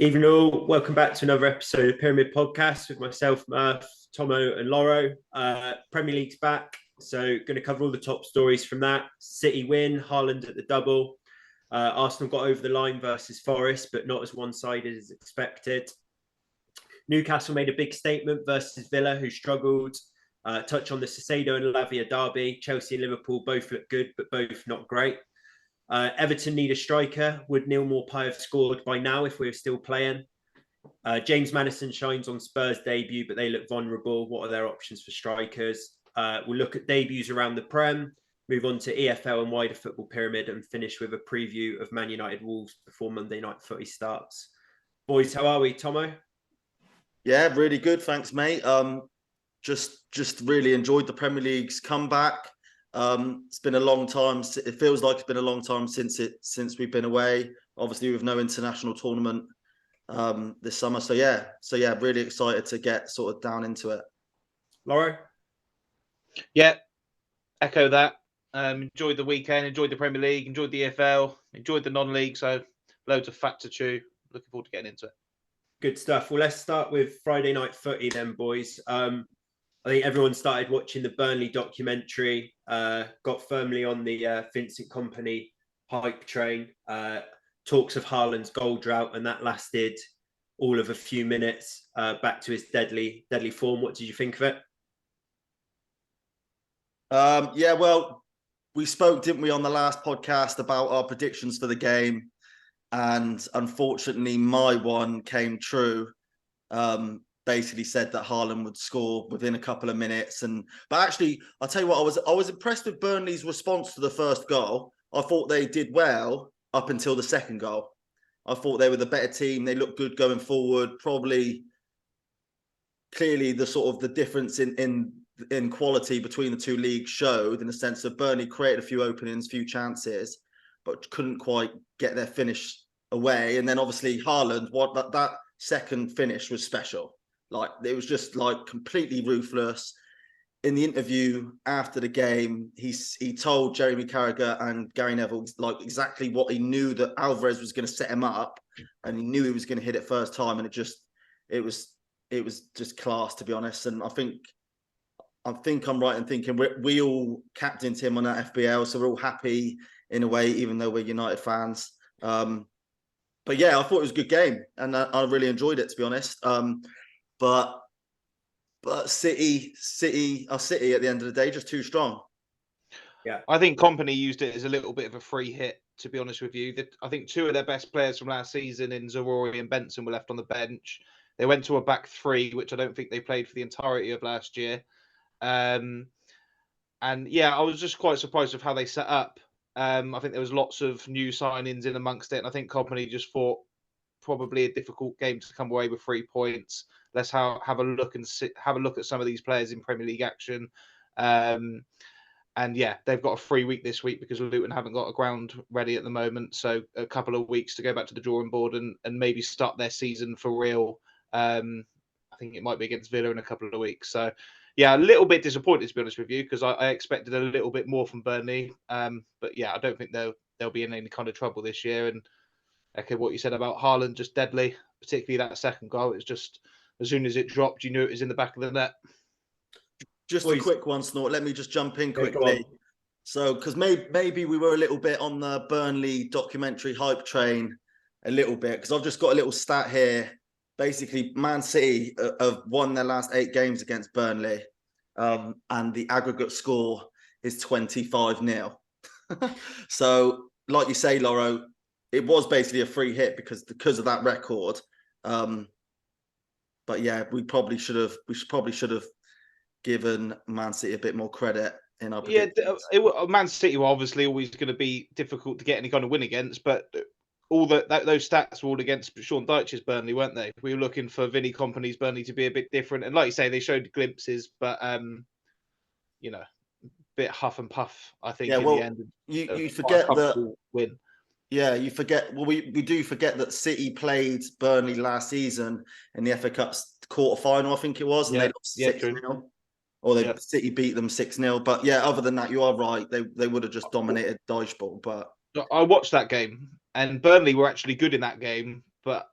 Evening all, welcome back to another episode of Pyramid Podcast with myself, Murph, Tomo, and Loro. Premier League's back, so going to cover all the top stories from that. City win, Haaland at the double. Arsenal got over the line versus Forest, but not as one-sided as expected. Newcastle made a big statement versus Villa, who struggled. Touch on the Sissedo and Lavia derby. Chelsea and Liverpool both look good, but both not great. Everton need a striker. Would Neil Maupay have scored by now if we were still playing? James Maddison shines on Spurs' debut, but they look vulnerable. What are their options for strikers? We'll look at debuts around the Prem, move on to EFL and wider football pyramid, and finish with a preview of Man United Wolves before Monday night footy starts. Boys, how are we, Tomo? Yeah, really good. Thanks, mate. Just really enjoyed the Premier League's comeback. It's been a long time. It feels like it's been a long time since we've been away. Obviously, with no international tournament this summer. So yeah, really excited to get sort of down into it. Laura? Yeah, echo that. Enjoyed the weekend, enjoyed the Premier League, enjoyed the EFL, enjoyed the non-league. So loads of fat to chew. Looking forward to getting into it. Good stuff. Well, let's start with Friday night footy then, boys. I think everyone started watching the Burnley documentary, got firmly on the Vincent Kompany hype train. Talks of Haaland's goal drought, and that lasted all of a few minutes back to his deadly form. What did you think of it? Yeah, well, we spoke, didn't we, on the last podcast about our predictions for the game, and unfortunately, my one came true. Basically said that Haaland would score within a couple of minutes, but actually, I'll tell you what, I was impressed with Burnley's response to the first goal. I thought they did well up until the second goal. I thought they were the better team. They looked good going forward. Probably, clearly, the sort of the difference in quality between the two leagues showed, in the sense of Burnley created a few openings, few chances, but couldn't quite get their finish away. And then obviously Haaland, that second finish was special. Like, it was just like completely ruthless. In the interview after the game, he told Jeremy Carragher and Gary Neville like exactly what he knew, that Alvarez was going to set him up, and he knew he was going to hit it first time, and it was just class, to be honest. And I think I'm right in thinking we all captained him on that FBL, so we're all happy in a way, even though we're United fans. But yeah, I thought it was a good game, and I really enjoyed it, to be honest. But City at the end of the day, just too strong. Yeah, I think Kompany used it as a little bit of a free hit, to be honest with you. I think two of their best players from last season, in Zaroury and Benson, were left on the bench. They went to a back three, which I don't think they played for the entirety of last year. And yeah, I was just quite surprised with how they set up. I think there was lots of new signings in amongst it, and I think Kompany just thought probably a difficult game to come away with 3 points. Let's have a look at some of these players in Premier League action. And yeah, they've got a free week this week because Luton haven't got a ground ready at the moment. So a couple of weeks to go back to the drawing board and maybe start their season for real. I think it might be against Villa in a couple of weeks. So yeah, a little bit disappointed, to be honest with you, because I expected a little bit more from Burnley. But yeah, I don't think they'll be in any kind of trouble this year. And okay, what you said about Haaland, just deadly, particularly that second goal. It's just, as soon as it dropped, you knew it was in the back of the net. Just a quick one, Snort. Let me just jump in quickly. So, because maybe we were a little bit on the Burnley documentary hype train, a little bit, because I've just got a little stat here. Basically, Man City have won their last 8 games against Burnley, and the aggregate score is 25-0. So, like you say, Loro, it was basically a free hit because of that record. But yeah, we probably should have given Man City a bit more credit in our predictions. Yeah, Man City were obviously always going to be difficult to get any kind of win against, but all those stats were all against Sean Dyche's Burnley, weren't they? We were looking for Vinny Kompany's Burnley to be a bit different, and like you say, they showed glimpses, but you know, a bit huff and puff. I think in the end, you forget that win. Yeah, you forget. Well, we do forget that City played Burnley last season in the FA Cup quarter-final, I think it was, and they lost 6-0. Or City beat them 6-0. But yeah, other than that, you are right. They would have just dominated Dodgeball. But I watched that game, and Burnley were actually good in that game. But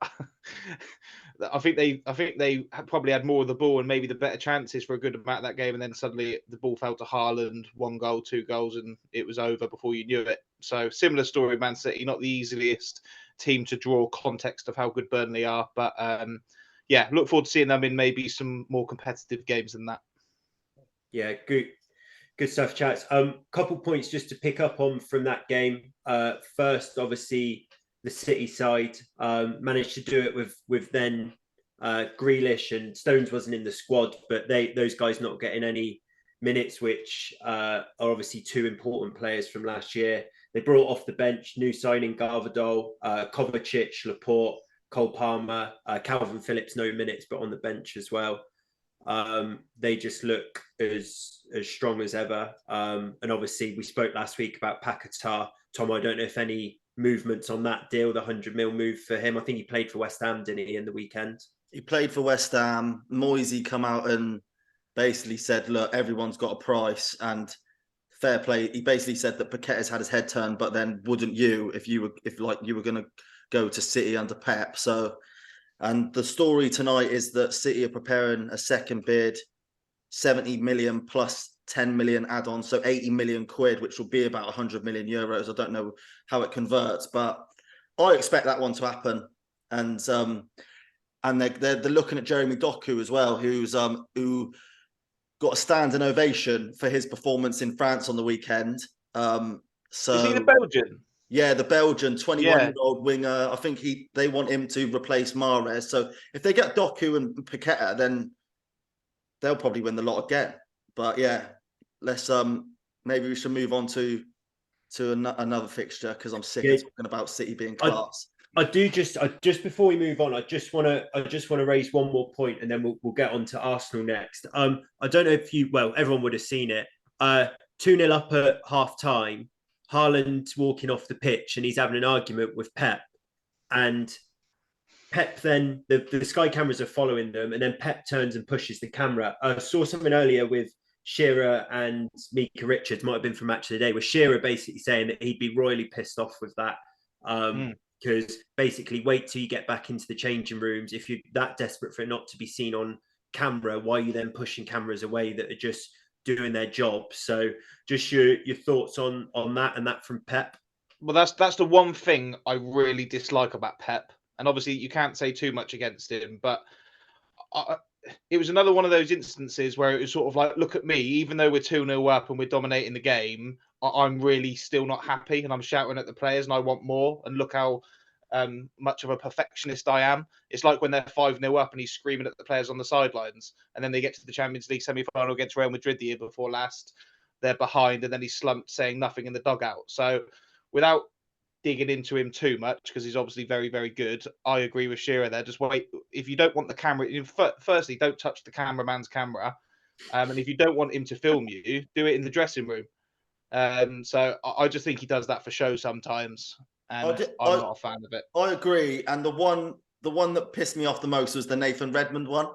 I think they probably had more of the ball and maybe the better chances for a good amount of that game, and then suddenly the ball fell to Haaland, 1 goal, 2 goals, and it was over before you knew it. So similar story, Man City, not the easiest team to draw context of how good Burnley are, but yeah, look forward to seeing them in maybe some more competitive games than that. Yeah, good stuff, chats. Couple points just to pick up on from that game. First, obviously, the City side managed to do it with then Grealish, and Stones wasn't in the squad, but those guys not getting any minutes, which are obviously 2 important players from last year. They brought off the bench new signing Garvadol, Kovacic, Laporte, Cole Palmer, Calvin Phillips, no minutes, but on the bench as well. They just look as strong as ever. And obviously, we spoke last week about Paquetá. Tom, I don't know if any movements on that deal, the 100 mil move for him. I think he played for West Ham, didn't he, in the weekend? He played for West Ham. Moisey come out and basically said, look, everyone's got a price, and fair play. He basically said that Paqueta's had his head turned, but then wouldn't you if you were going to go to City under Pep. So, and the story tonight is that City are preparing a second bid, 70 million plus 10 million add-on, so 80 million quid, which will be about 100 million euros. I don't know how it converts, but I expect that one to happen. And they're looking at Jeremy Doku as well, who got a standing ovation for his performance in France on the weekend. So is he the Belgian? Yeah, the Belgian 21-year-old winger. I think they want him to replace Mahrez. So if they get Doku and Paqueta, then they'll probably win the lot again. But yeah, let's maybe we should move on to another fixture, because I'm sick of talking about City being class. I just before we move on, I just want to raise one more point, and then we'll get on to Arsenal next. I don't know if everyone would have seen it. 2-0 up at half time. Haaland's walking off the pitch and he's having an argument with Pep, and Pep then the Sky cameras are following them, and then Pep turns and pushes the camera. I saw something earlier with Shearer and Mika Richards, might have been from Match of the Day, with Shearer basically saying that he'd be royally pissed off with that. Because basically, wait till you get back into the changing rooms. If you're that desperate for it not to be seen on camera, why are you then pushing cameras away that are just doing their job? So just your thoughts on that, and that from Pep. Well, that's the one thing I really dislike about Pep, and obviously you can't say too much against him, but it was another one of those instances where it was sort of like, look at me, even though we're 2-0 up and we're dominating the game, I'm really still not happy, and I'm shouting at the players and I want more, and look how much of a perfectionist I am. It's like when they're 5-0 up and he's screaming at the players on the sidelines, and then they get to the Champions League semi-final against Real Madrid the year before last, they're behind, and then he's slumped saying nothing in the dugout. So without digging into him too much, because he's obviously very, very good, I agree with Shearer there. Just wait. If you don't want the camera, firstly, don't touch the cameraman's camera. And if you don't want him to film you, do it in the dressing room. So I just think he does that for show sometimes, and I'm not a fan of it. I agree. And the one that pissed me off the most was the Nathan Redmond one.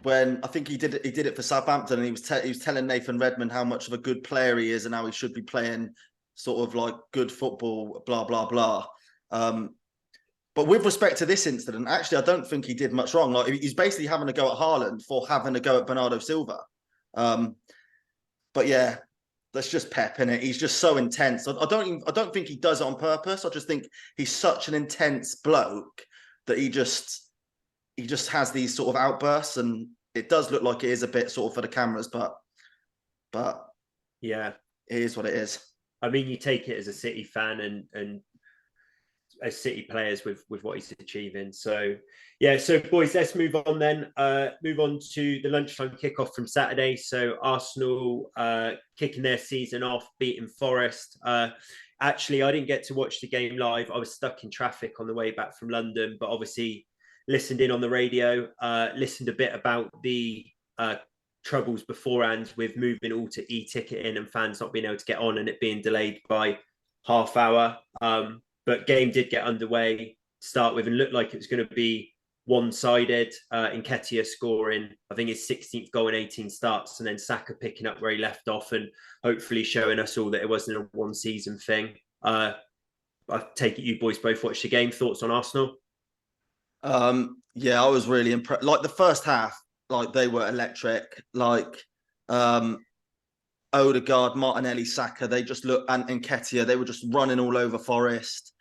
When I think he did it for Southampton, and he was telling Nathan Redmond how much of a good player he is and how he should be playing sort of like good football, blah blah blah. But with respect to this incident, actually, I don't think he did much wrong. Like, he's basically having a go at Haaland for having a go at Bernardo Silva. But yeah, that's just Pep, innit? He's just so intense. I don't think he does it on purpose. I just think he's such an intense bloke that he just has these sort of outbursts, and it does look like it is a bit sort of for the cameras, but yeah, it is what it is. I mean, you take it as a City fan and as City players with what he's achieving. So yeah, so boys, let's move on then. Move on to the lunchtime kickoff from Saturday. So Arsenal kicking their season off, beating Forest. Actually, I didn't get to watch the game live. I was stuck in traffic on the way back from London, but obviously listened in on the radio, listened a bit about the troubles beforehand with moving all to e-ticketing and fans not being able to get on and it being delayed by half hour. But game did get underway to start with and looked like it was going to be one-sided. Nketiah scoring, I think, his 16th goal in 18 starts, and then Saka picking up where he left off and hopefully showing us all that it wasn't a one-season thing. I take it you boys both watched the game. Thoughts on Arsenal? Yeah, I was really impressed. Like the first half, like they were electric. Like Odegaard, Martinelli, Saka, they just looked, and Nketiah, they were just running all over Forest.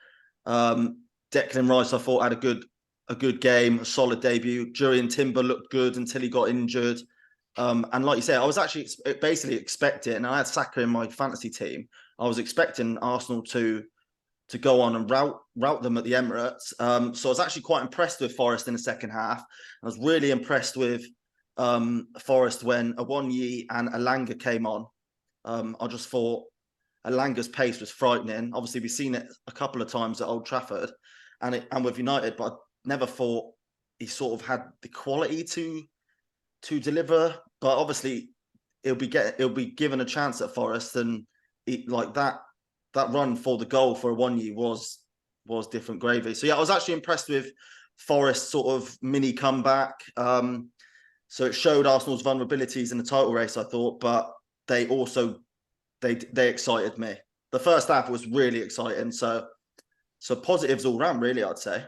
Declan Rice, I thought, had a good game, a solid debut. Jurriën Timber looked good until he got injured. And like you say, I was actually basically expecting, and I had Saka in my fantasy team. I was expecting Arsenal to go on and route them at the Emirates. So I was actually quite impressed with Forest in the second half. I was really impressed with Forest when Awoniyi and Alanga came on. I just thought Alanga's pace was frightening. Obviously, we've seen it a couple of times at Old Trafford and with United, but I never thought he sort of had the quality to deliver. But obviously, he'll be given a chance at Forest, and like that run for the goal for Awoniyi was different gravy. So yeah, I was actually impressed with Forest's sort of mini comeback. So it showed Arsenal's vulnerabilities in the title race, I thought, but they also they excited me. The first half was really exciting. So positives all round, really, I'd say.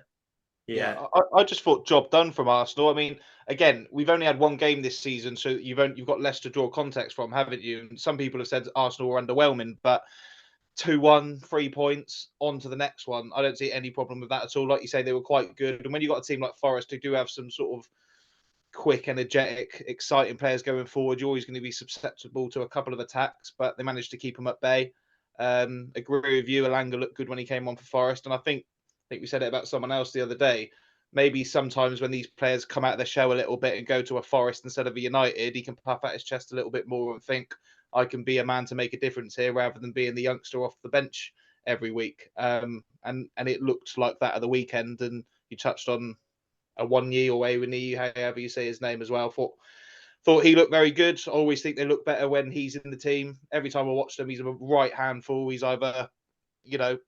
Yeah, I just thought job done from Arsenal. I mean, again, we've only had one game this season, so you've got less to draw context from, haven't you? And some people have said Arsenal were underwhelming, but 2-1, 3 points, on to the next one. I don't see any problem with that at all. Like you say, they were quite good. And when you've got a team like Forest who do have some sort of quick, energetic, exciting players going forward, you're always going to be susceptible to a couple of attacks, but they managed to keep them at bay. Agree with you, Alanga looked good when he came on for Forest, and I think we said it about someone else the other day. Maybe sometimes when these players come out of their shell a little bit and go to a Forest instead of a United, he can puff out his chest a little bit more and think, I can be a man to make a difference here rather than being the youngster off the bench every week. And it looked like that at the weekend. And you touched on Awoniyi or Awoniyi, however you say his name as well. Thought he looked very good. I always think they look better when he's in the team. Every time I watch them, he's a right handful. He's either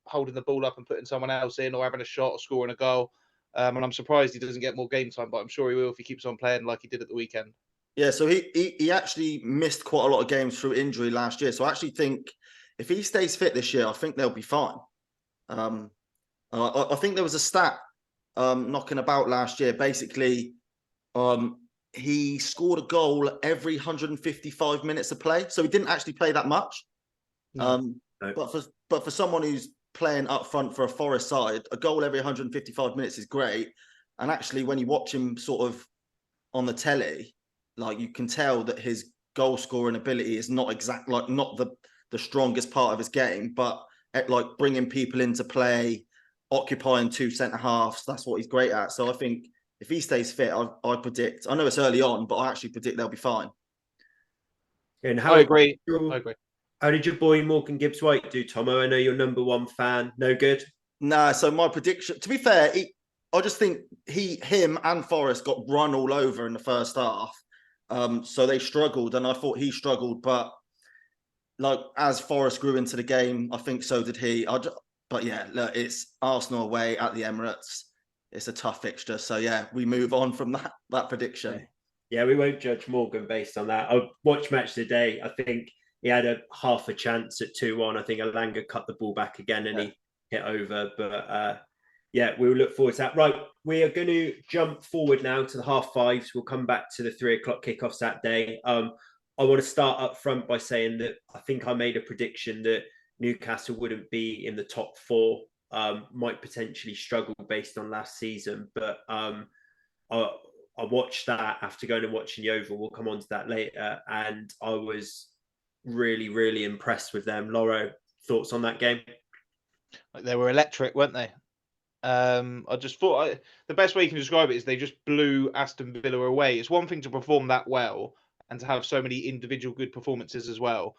holding the ball up and putting someone else in, or having a shot, or scoring a goal. And I'm surprised he doesn't get more game time, but I'm sure he will if he keeps on playing like he did at the weekend. Yeah, so he actually missed quite a lot of games through injury last year. So I actually think if he stays fit this year, I think they'll be fine. I think there was a stat knocking about last year. Basically, he scored a goal every 155 minutes of play. So he didn't actually play that much. No. But for someone who's playing up front for a Forest side, a goal every 155 minutes is great. And actually, when you watch him sort of on the telly, like you can tell that his goal scoring ability is not the strongest part of his game, but like bringing people into play, occupying two centre halves, that's what he's great at. So I think if he stays fit, I predict. I know it's early on, but I actually predict they'll be fine. And I agree. How did your boy Morgan Gibbs-White do, Tomo? I know you're number one fan. No good? Nah, so my prediction, to be fair, I just think him and Forrest got run all over in the first half. So they struggled, and I thought he struggled. But like as Forrest grew into the game, I think so did he. But yeah, look, it's Arsenal away at the Emirates. It's a tough fixture. So yeah, we move on from that prediction. Yeah, we won't judge Morgan based on that. I watched match of the day. I think he had a half a chance at 2-1. I think Alanga cut the ball back again and he hit over. But yeah, we'll look forward to that. Right, we are going to jump forward now to the half fives. We'll come back to the 3 o'clock kickoffs that day. I want to start up front by saying that I think I made a prediction that Newcastle wouldn't be in the top 4, might potentially struggle based on last season. But I watched that after going and watching the Oval. We'll come on to that later. And I was really, really impressed with them. Lauro, thoughts on that game? They were electric, weren't they? I just thought the best way you can describe it is they just blew Aston Villa away. It's one thing to perform that well and to have so many individual good performances as well,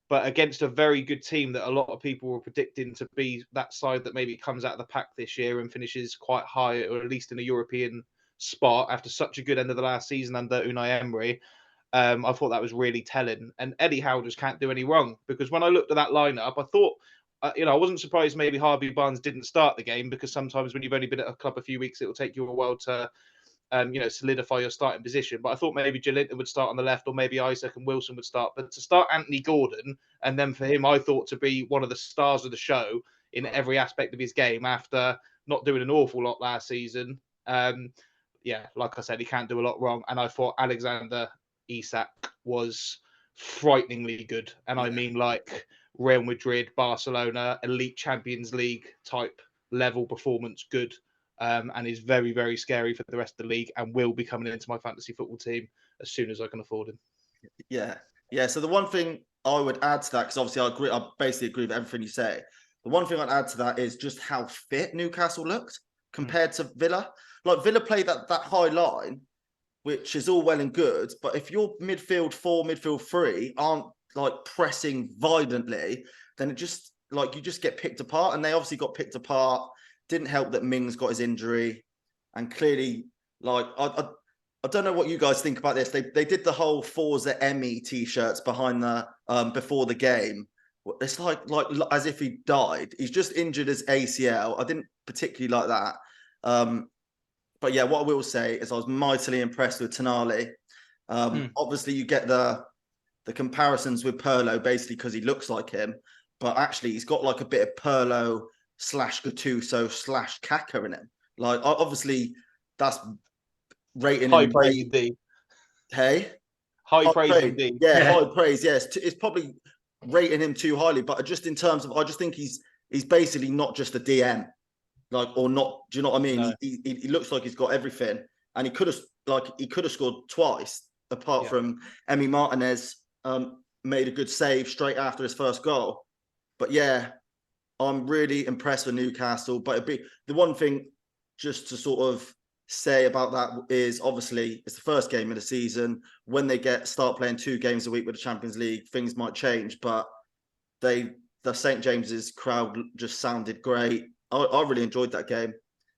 but against a very good team that a lot of people were predicting to be that side that maybe comes out of the pack this year and finishes quite high, or at least in a European spot after such a good end of the last season under Unai Emery. I thought that was really telling. And Eddie Howe just can't do any wrong, because when I looked at that lineup, I thought, I wasn't surprised maybe Harvey Barnes didn't start the game, because sometimes when you've only been at a club a few weeks, it will take you a while to, solidify your starting position. But I thought maybe Joelinton would start on the left, or maybe Isaac and Wilson would start. But to start Anthony Gordon, and then for him, I thought to be one of the stars of the show in every aspect of his game after not doing an awful lot last season. Yeah, like I said, he can't do a lot wrong. And I thought Alexander Isak was frighteningly good. And I mean like Real Madrid, Barcelona, elite Champions League type level performance good. And is very, very scary for the rest of the league and will be coming into my fantasy football team as soon as I can afford him. Yeah. Yeah. So the one thing I would add to that, because obviously I basically agree with everything you say. The one thing I'd add to that is just how fit Newcastle looked compared to Villa. Like Villa played that high line, which is all well and good, but if your midfield 4, midfield 3 aren't like pressing violently, then it just like you just get picked apart. And they obviously got picked apart. Didn't help that Mings got his injury, and clearly, like I don't know what you guys think about this. They did the whole Forza Emmy t-shirts behind the before the game. It's like as if he died. He's just injured his ACL. I didn't particularly like that. But yeah, what I will say is I was mightily impressed with Tonali. Obviously, you get the comparisons with Pirlo basically because he looks like him, but actually he's got like a bit of Pirlo / Gattuso / Kaka in him. Like obviously that's rating high him praise indeed. Hey, high praise indeed. Yeah, high praise. Yes, it's probably rating him too highly, but just in terms of, I just think he's basically not just a DM. Like, or not, do you know what I mean? No. He looks like he's got everything, and he could have scored twice, apart from Emi Martinez made a good save straight after his first goal. But yeah, I'm really impressed with Newcastle. But it'd be the one thing just to sort of say about that is obviously it's the first game of the season. When they start playing 2 games a week with the Champions League, things might change. But the St. James's crowd just sounded great. I really enjoyed that game.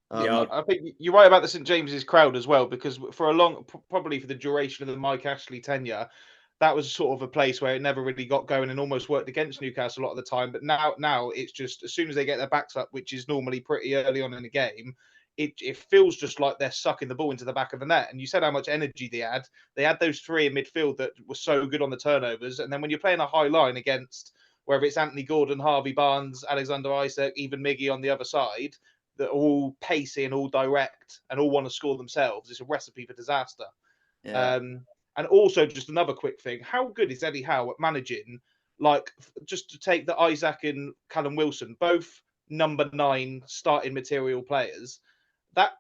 I think you're right about the St. James's crowd as well, because for probably for the duration of the Mike Ashley tenure, that was sort of a place where it never really got going and almost worked against Newcastle a lot of the time. But now it's just as soon as they get their backs up, which is normally pretty early on in the game, it feels just like they're sucking the ball into the back of the net. And you said how much energy they had. They had those 3 in midfield that were so good on the turnovers. And then when you're playing a high line against, whether it's Anthony Gordon, Harvey Barnes, Alexander Isak, even Miggy on the other side, that are all pacey and all direct and all want to score themselves, it's a recipe for disaster. Yeah. And also, just another quick thing, how good is Eddie Howe at managing, like, just to take the Isaac and Callum Wilson, both number 9 starting material players, that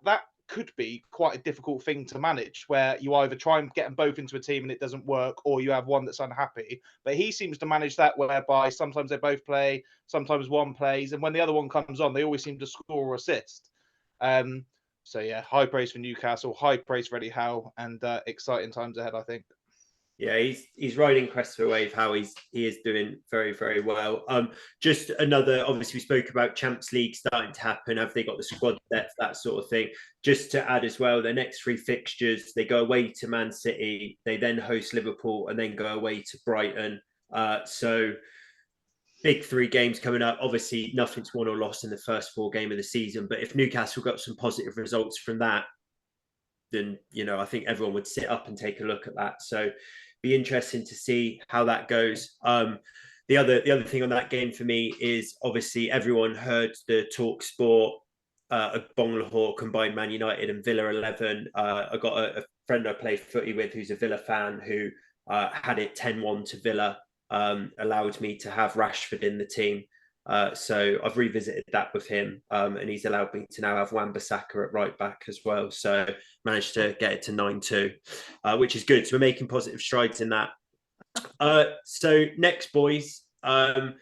could be quite a difficult thing to manage, where you either try and get them both into a team and it doesn't work, or you have one that's unhappy. But he seems to manage that, whereby sometimes they both play, sometimes one plays, and when the other one comes on, they always seem to score or assist. So yeah, high praise for Newcastle, high praise for Eddie Howe, and exciting times ahead, I think. Yeah, he's riding crest of a wave. How he is doing very, very well. Just another, obviously we spoke about Champions League starting to happen. Have they got the squad depth, that sort of thing? Just to add as well, their next 3 fixtures, they go away to Man City, they then host Liverpool, and then go away to Brighton. So big 3 games coming up. Obviously, nothing's won or lost in the first 4 games of the season. But if Newcastle got some positive results from that, then I think everyone would sit up and take a look at that. So be interesting to see how that goes. The other thing on that game for me is obviously everyone heard the Talk Sport Bonglahor combined Man United and Villa 11. I got a friend I play footy with who's a Villa fan who had it 10-1 to Villa, allowed me to have Rashford in the team. So I've revisited that with him, and he's allowed me to now have Wan-Bissaka at right back as well. So managed to get it to 9-2, which is good. So we're making positive strides in that. So next, boys, we'll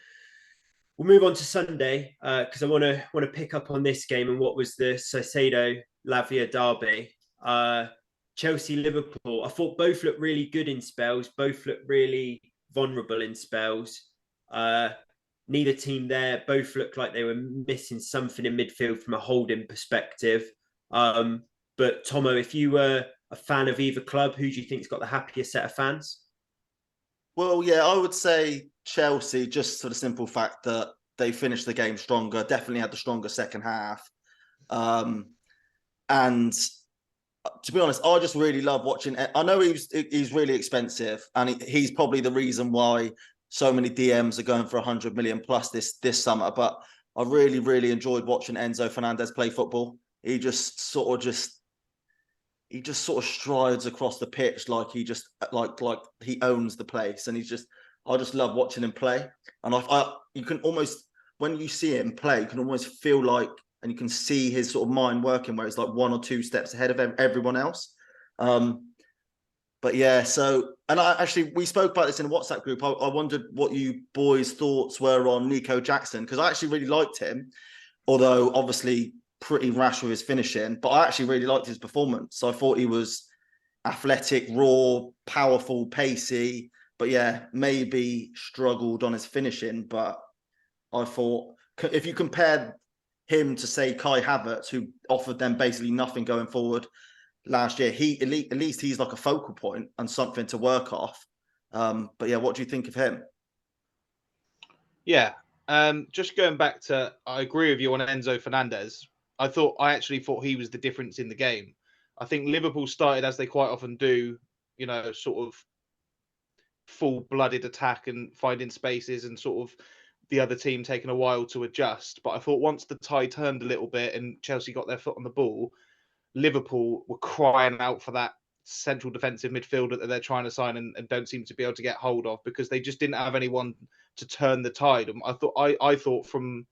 move on to Sunday because I want to pick up on this game and what was the Saicedo Lavia derby. Chelsea-Liverpool. I thought both looked really good in spells. Both looked really vulnerable in spells. Neither team there. Both looked like they were missing something in midfield from a holding perspective. But Tomo, if you were a fan of either club, who do you think's got the happiest set of fans? Well, yeah, I would say Chelsea, just for the simple fact that they finished the game stronger, definitely had the stronger second half. And to be honest, I just really love watching. I know he's really expensive, and he's probably the reason why so many DMs are going for 100 million plus this summer. But I really, really enjoyed watching Enzo Fernandez play football. He just sort of just he just sort of strides across the pitch like he just like he owns the place, and I just love watching him play. And you can almost, when you see him play, you can almost feel like, and you can see his sort of mind working where it's like 1 or 2 steps ahead of everyone else. But yeah, so, and we spoke about this in a WhatsApp group. I wondered what you boys' thoughts were on Nico Jackson, because I actually really liked him, although obviously pretty rash with his finishing, but I actually really liked his performance. So I thought he was athletic, raw, powerful, pacey, but yeah, maybe struggled on his finishing. But I thought, if you compare him to, say, Kai Havertz, who offered them basically nothing going forward last year, at least he's like a focal point and something to work off. But yeah, what do you think of him? Yeah, just going back to, I agree with you on Enzo Fernandez. I actually thought he was the difference in the game. I think Liverpool started, as they quite often do, sort of full-blooded attack and finding spaces, and sort of the other team taking a while to adjust. But I thought once the tide turned a little bit and Chelsea got their foot on the ball, Liverpool were crying out for that central defensive midfielder that they're trying to sign and don't seem to be able to get hold of, because they just didn't have anyone to turn the tide. I thought from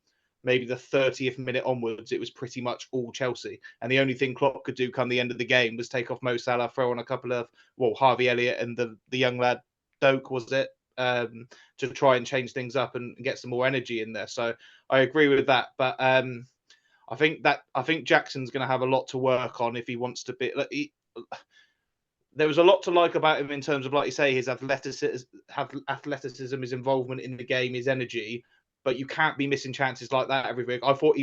maybe the 30th minute onwards, it was pretty much all Chelsea. And the only thing Klopp could do come the end of the game was take off Mo Salah, throw on a couple of, Harvey Elliott and the young lad, Doak, was it? To try and change things up and get some more energy in there. So I agree with that. But I think Jackson's going to have a lot to work on if he wants to be. There was a lot to like about him in terms of, like you say, his athleticism, his involvement in the game, his energy. But you can't be missing chances like that every week. I thought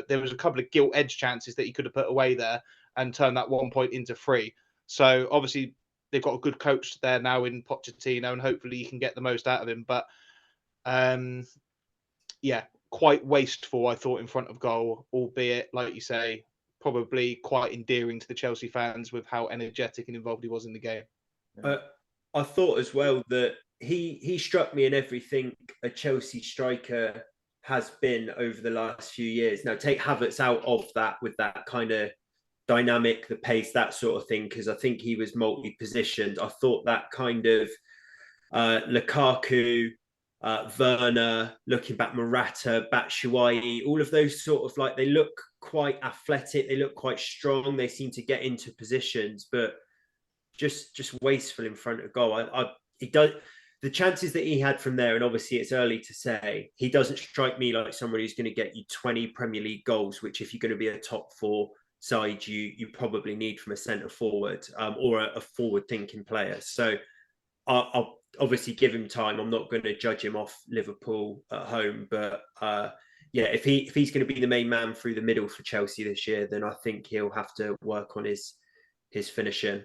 there was a couple of gilt edge chances that he could have put away there and turned that 1 point into 3. So obviously they've got a good coach there now in Pochettino, and hopefully you can get the most out of him. But yeah, quite wasteful, I thought, in front of goal, albeit, like you say, probably quite endearing to the Chelsea fans with how energetic and involved he was in the game. I thought as well that he struck me in everything a Chelsea striker has been over the last few years. Now, take Havertz out of that with that kind of dynamic, the pace, that sort of thing, because I think he was multi-positioned. I thought that kind of Lukaku, Werner, looking back, Morata, Batshuayi, all of those sort of, like, they look quite athletic, they look quite strong, they seem to get into positions, but just wasteful in front of goal. He does the chances that he had from there, and obviously it's early to say, he doesn't strike me like someone who's going to get you 20 Premier League goals, which if you're going to be a top 4 side, you probably need from a centre forward or a forward thinking player. So I'll obviously give him time. I'm not going to judge him off Liverpool at home, but yeah, if he's going to be the main man through the middle for Chelsea this year, then I think he'll have to work on his finishing.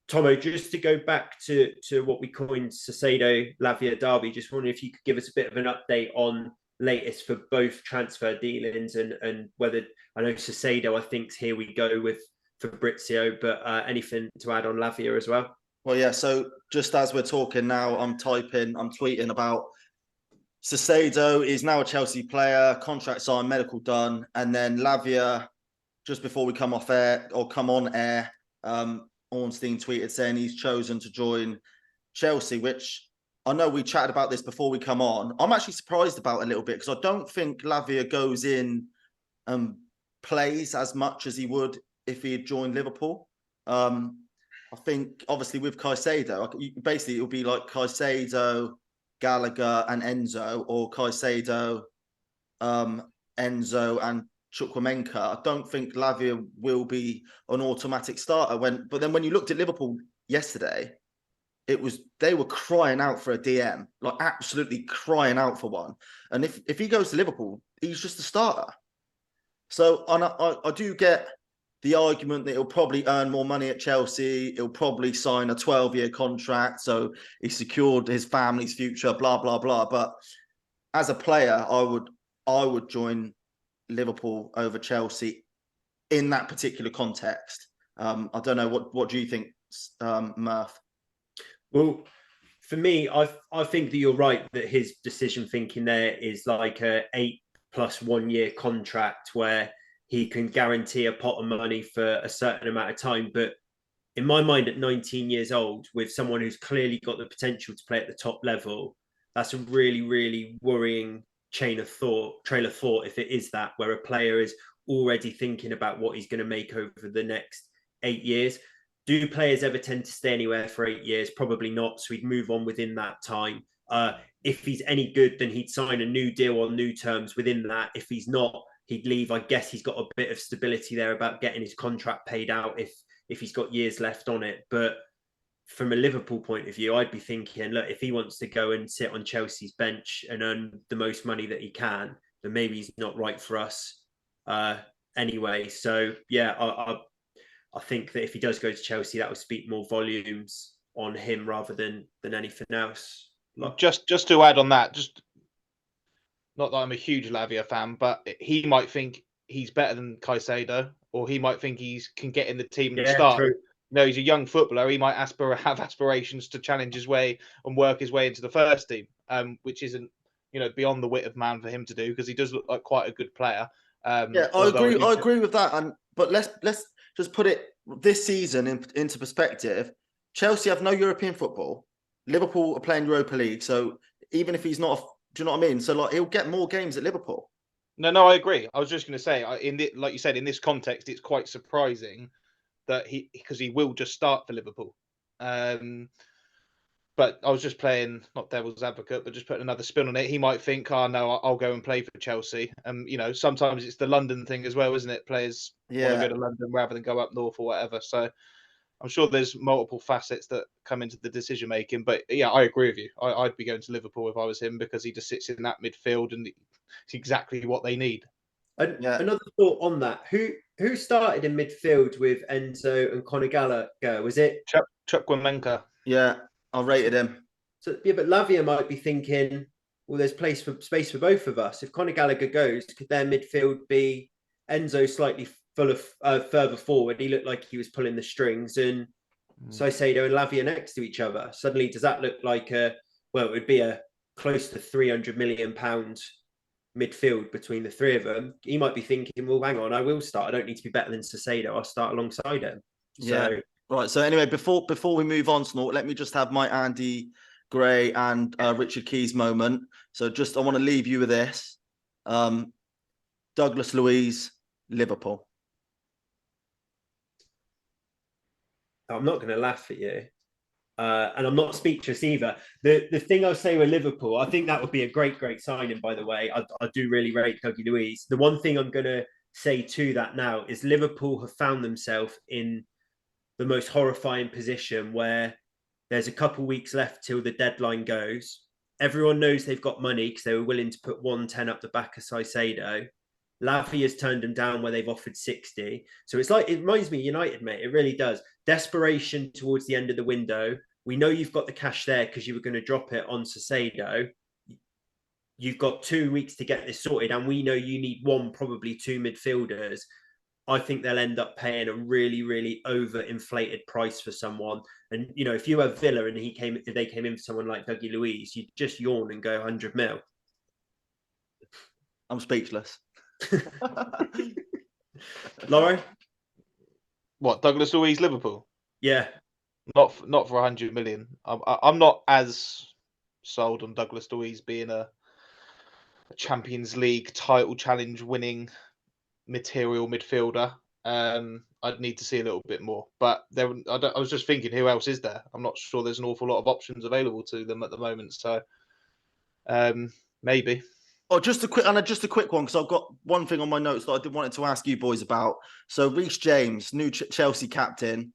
Tomo, just to go back to what we coined Saicedo Lavia derby, just wondering if you could give us a bit of an update on latest for both transfer dealings and whether, I know Saicedo, I think here we go with Fabrizio, but anything to add on Lavia as well? Well, yeah, so just as we're talking now, I'm tweeting about Saicedo is now a Chelsea player, contract signed, medical done, and then Lavia, just before we come on air, Ornstein tweeted saying he's chosen to join Chelsea, which I know we chatted about this before we come on. I'm actually surprised about a little bit, because I don't think Lavia goes in and plays as much as he would if he had joined Liverpool. I think obviously with Caicedo, basically it would be like Caicedo, Gallagher and Enzo, or Caicedo, Enzo and Chukwuemeka. I don't think Lavia will be an automatic starter. But then when you looked at Liverpool yesterday, they were crying out for a DM, like absolutely crying out for one. And if he goes to Liverpool, he's just a starter. So I do get the argument that he'll probably earn more money at Chelsea. He'll probably sign a 12-year contract, so he secured his family's future, blah, blah, blah. But as a player, I would join Liverpool over Chelsea in that particular context. I don't know, what do you think, Murph? Well, for me, I think that you're right that his decision thinking there is like a 8+1 year contract where he can guarantee a pot of money for a certain amount of time. But in my mind, at 19 years old, with someone who's clearly got the potential to play at the top level, that's a really, really worrying trail of thought, if it is that, where a player is already thinking about what he's going to make over the next 8 years. Do players ever tend to stay anywhere for 8 years? Probably not. So he'd move on within that time. If he's any good, then he'd sign a new deal on new terms within that. If he's not, he'd leave. I guess he's got a bit of stability there about getting his contract paid out if he's got years left on it. But from a Liverpool point of view, I'd be thinking, look, if he wants to go and sit on Chelsea's bench and earn the most money that he can, then maybe he's not right for us anyway. So yeah, I think that if he does go to Chelsea, that will speak more volumes on him rather than anything else. Just to add on that, just not that I'm a huge Lavia fan, but he might think he's better than Caicedo, or he might think he can get in the team and start. True. No, he's a young footballer. He might have aspirations to challenge his way and work his way into the first team, which isn't, beyond the wit of man for him to do, because he does look like quite a good player. Yeah, I agree. I agree with that. But let's just put it this season into perspective. Chelsea have no European football. Liverpool are playing Europa League, so even if he's not, do you know what I mean? So he'll get more games at Liverpool. No, I agree. I was just going to say, like you said, in this context, it's quite surprising that because he will just start for Liverpool. But I was just playing, not devil's advocate, but just putting another spin on it. He might think, oh, no, I'll go and play for Chelsea. Sometimes it's the London thing as well, isn't it? Players want to go to London rather than go up north or whatever. So I'm sure there's multiple facets that come into the decision making. But yeah, I agree with you. I'd be going to Liverpool if I was him, because he just sits in that midfield and it's exactly what they need. Another thought on that. Who started in midfield with Enzo and Conor Gallagher? Was it Chukwuemeka? Yeah, I rated him. So yeah, but Lavia might be thinking, well, there's space for both of us. If Conor Gallagher goes, could their midfield be Enzo slightly further forward? He looked like he was pulling the strings, and Caicedo and Lavia next to each other. Suddenly, does that look like it would be a close to £300 million midfield between the three of them? He might be thinking, well, hang on, I will start. I don't need to be better than Caicedo. I'll start alongside him. Yeah. Right. So anyway, before we move on, Snort, let me just have my Andy Gray and Richard Keys moment. So I want to leave you with this. Douglas Luiz, Liverpool. I'm not going to laugh at you. And I'm not speechless either. The thing I'll say with Liverpool, I think that would be a great signing, by the way. I do really rate Dougie Luiz. The one thing I'm going to say to that now is Liverpool have found themselves in the most horrifying position where there's a couple weeks left till the deadline goes. Everyone knows they've got money because they were willing to put 110 up the back of Caicedo. Lavia has turned them down where they've offered 60. So it reminds me of United, mate. It really does. Desperation towards the end of the window. We know you've got the cash there because you were going to drop it on Caicedo. You've got 2 weeks to get this sorted, and we know you need one, probably two midfielders. I think they'll end up paying a really, really overinflated price for someone. And, if you have Villa and they came in for someone like Dougie Luiz, you'd just yawn and go 100 mil. I'm speechless. Laura? What, Douglas Luiz, Liverpool? Yeah. Not for 100 million. I'm not as sold on Douglas Luiz being a Champions League title challenge winning material midfielder. I'd need to see a little bit more. But I was just thinking, who else is there? I'm not sure there's an awful lot of options available to them at the moment. So maybe. Oh, just a quick one, because I've got one thing on my notes that I wanted to ask you boys about. So Reece James, new Chelsea captain,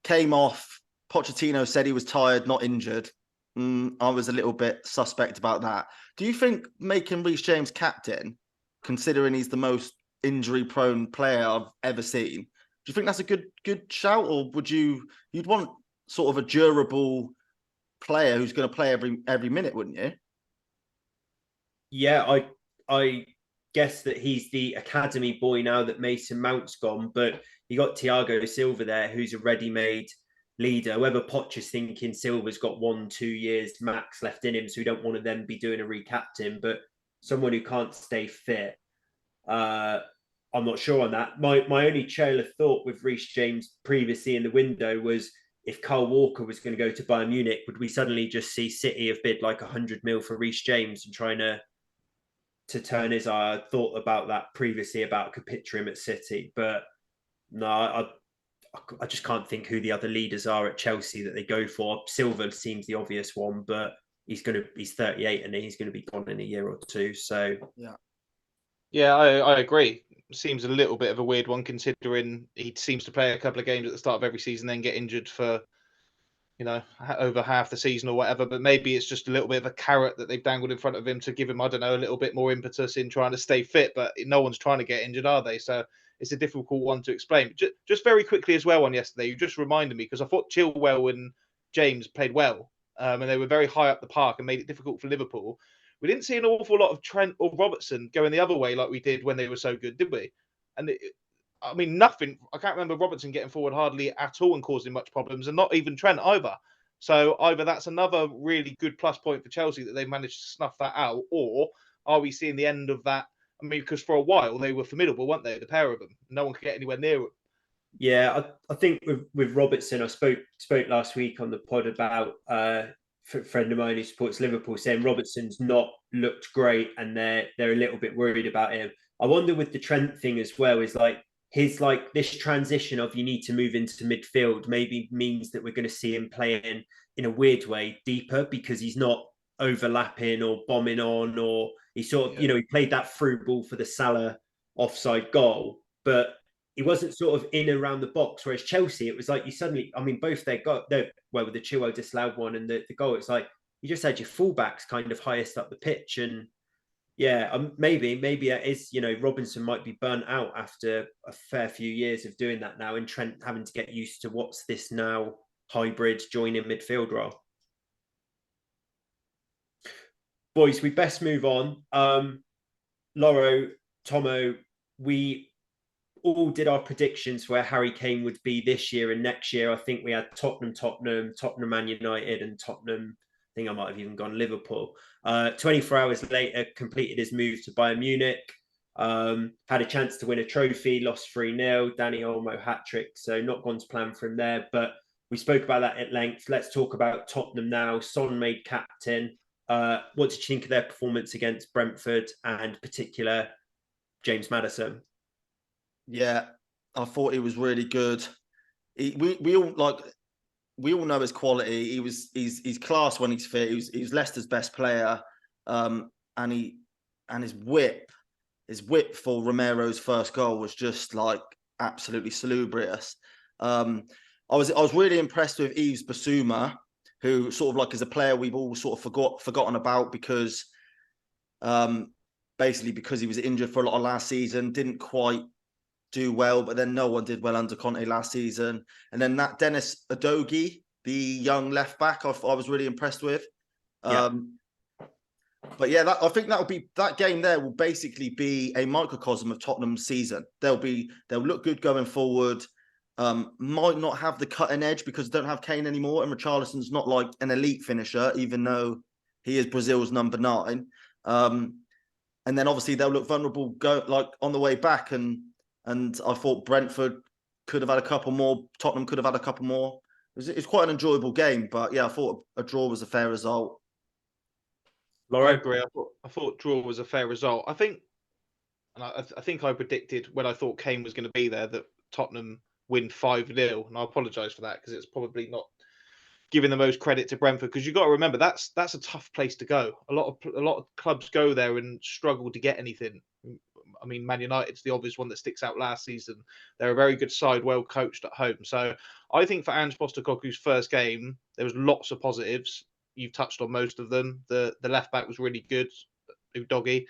came off. Pochettino said he was tired, not injured. I was a little bit suspect about that. Do you think making Reece James captain, considering he's the most injury-prone player I've ever seen, do you think that's a good shout, or you'd want sort of a durable player who's going to play every minute, wouldn't you? Yeah, I guess that he's the academy boy now that Mason Mount's gone, but you got Thiago Silva there, who's a ready-made leader. Whether Poch is thinking Silva's got 1-2 years max left in him, so we don't want to then be doing a recaptain, but someone who can't stay fit. I'm not sure on that. My only trail of thought with Reece James previously in the window was if Kyle Walker was going to go to Bayern Munich, would we suddenly just see City have bid like 100 mil for Reece James and trying to turn his eye? I thought about that previously about could picture him at City, but no, I just can't think who the other leaders are at Chelsea that they go for. Silva seems the obvious one, but he's 38 and he's going to be gone in a year or two. So yeah, I agree. Seems a little bit of a weird one considering he seems to play a couple of games at the start of every season, then get injured for over half the season or whatever. But maybe it's just a little bit of a carrot that they've dangled in front of him to give him, I don't know, a little bit more impetus in trying to stay fit. But no one's trying to get injured, are they? So it's a difficult one to explain. Just very quickly as well on yesterday, you just reminded me because I thought Chilwell and James played well, and they were very high up the park and made it difficult for Liverpool. We didn't see an awful lot of Trent or Robertson going the other way like we did when they were so good, did we? And I mean, nothing. I can't remember Robertson getting forward hardly at all and causing much problems, and not even Trent either. So either that's another really good plus point for Chelsea that they've managed to snuff that out, or are we seeing the end of that? I mean, because for a while they were formidable, weren't they? The pair of them, no one could get anywhere near them. Yeah, I think with Robertson, I spoke last week on the pod about a friend of mine who supports Liverpool, saying Robertson's not looked great and they're a little bit worried about him. I wonder with the Trent thing as well is like this transition of you need to move into midfield maybe means that we're going to see him playing in a weird way deeper because he's not overlapping or bombing on, or he sort of he played that through ball for the Salah offside goal, but he wasn't sort of in around the box. Whereas Chelsea, it was like you suddenly, I mean, both with the Chilwell disallowed one and the goal, it's like you just had your fullbacks kind of highest up the pitch. And maybe it is, Robinson might be burnt out after a fair few years of doing that now, and Trent having to get used to what's this now hybrid joining midfield role. Boys, we best move on. Loro, Tomo, we all did our predictions for where Harry Kane would be this year and next year. I think we had Tottenham, Man United, and Tottenham. I think I might have even gone Liverpool. 24 hours later, completed his move to Bayern Munich. Had a chance to win a trophy, lost 3-0. Dani Olmo hat-trick, so not gone to plan for him there. But we spoke about that at length. Let's talk about Tottenham now. Son made captain. What did you think of their performance against Brentford and particular James Maddison? Yeah, I thought he was really good. We all know his quality. He's class when he's fit. He's Leicester's best player, and his whip for Romero's first goal was just like absolutely salubrious. I was really impressed with Yves Bissouma, who sort of like is a player we've all sort of forgotten about because basically because he was injured for a lot of last season, didn't quite do well, but then no one did well under Conte last season. And then that Dennis Udogie, the young left back, I was really impressed with. But yeah, I think that game there will basically be a microcosm of Tottenham's season. They'll look good going forward. Might not have the cutting edge because they don't have Kane anymore, and Richarlison's not like an elite finisher, even though he is Brazil's number 9. And then obviously they'll look vulnerable on the way back. And I thought Brentford could have had a couple more. Tottenham could have had a couple more. It's quite an enjoyable game, but yeah, I thought a draw was a fair result. Laura? I agree. I thought draw was a fair result. I think I predicted when I thought Kane was going to be there that Tottenham win 5-0, and I apologise for that because it's probably not giving the most credit to Brentford, because you've got to remember that's a tough place to go. A lot of clubs go there and struggle to get anything. I mean, Man United's the obvious one that sticks out last season. They're a very good side, well coached at home. So I think for Ange Postecoglou's first game, there was lots of positives. You've touched on most of them. The left back was really good, Udogie.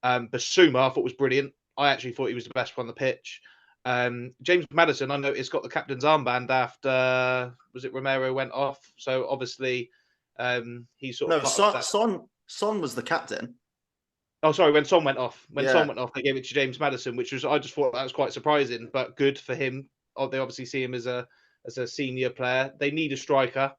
Bissouma, I thought was brilliant. I actually thought he was the best one on the pitch. James Maddison, I know it's got the captain's armband after, was it Romero went off? So obviously he's sort of Son was the captain. Oh, sorry, when Son went off. Son went off, they gave it to James Maddison, which was, I just thought that was quite surprising, but good for him. They obviously see him as a senior player. They need a striker.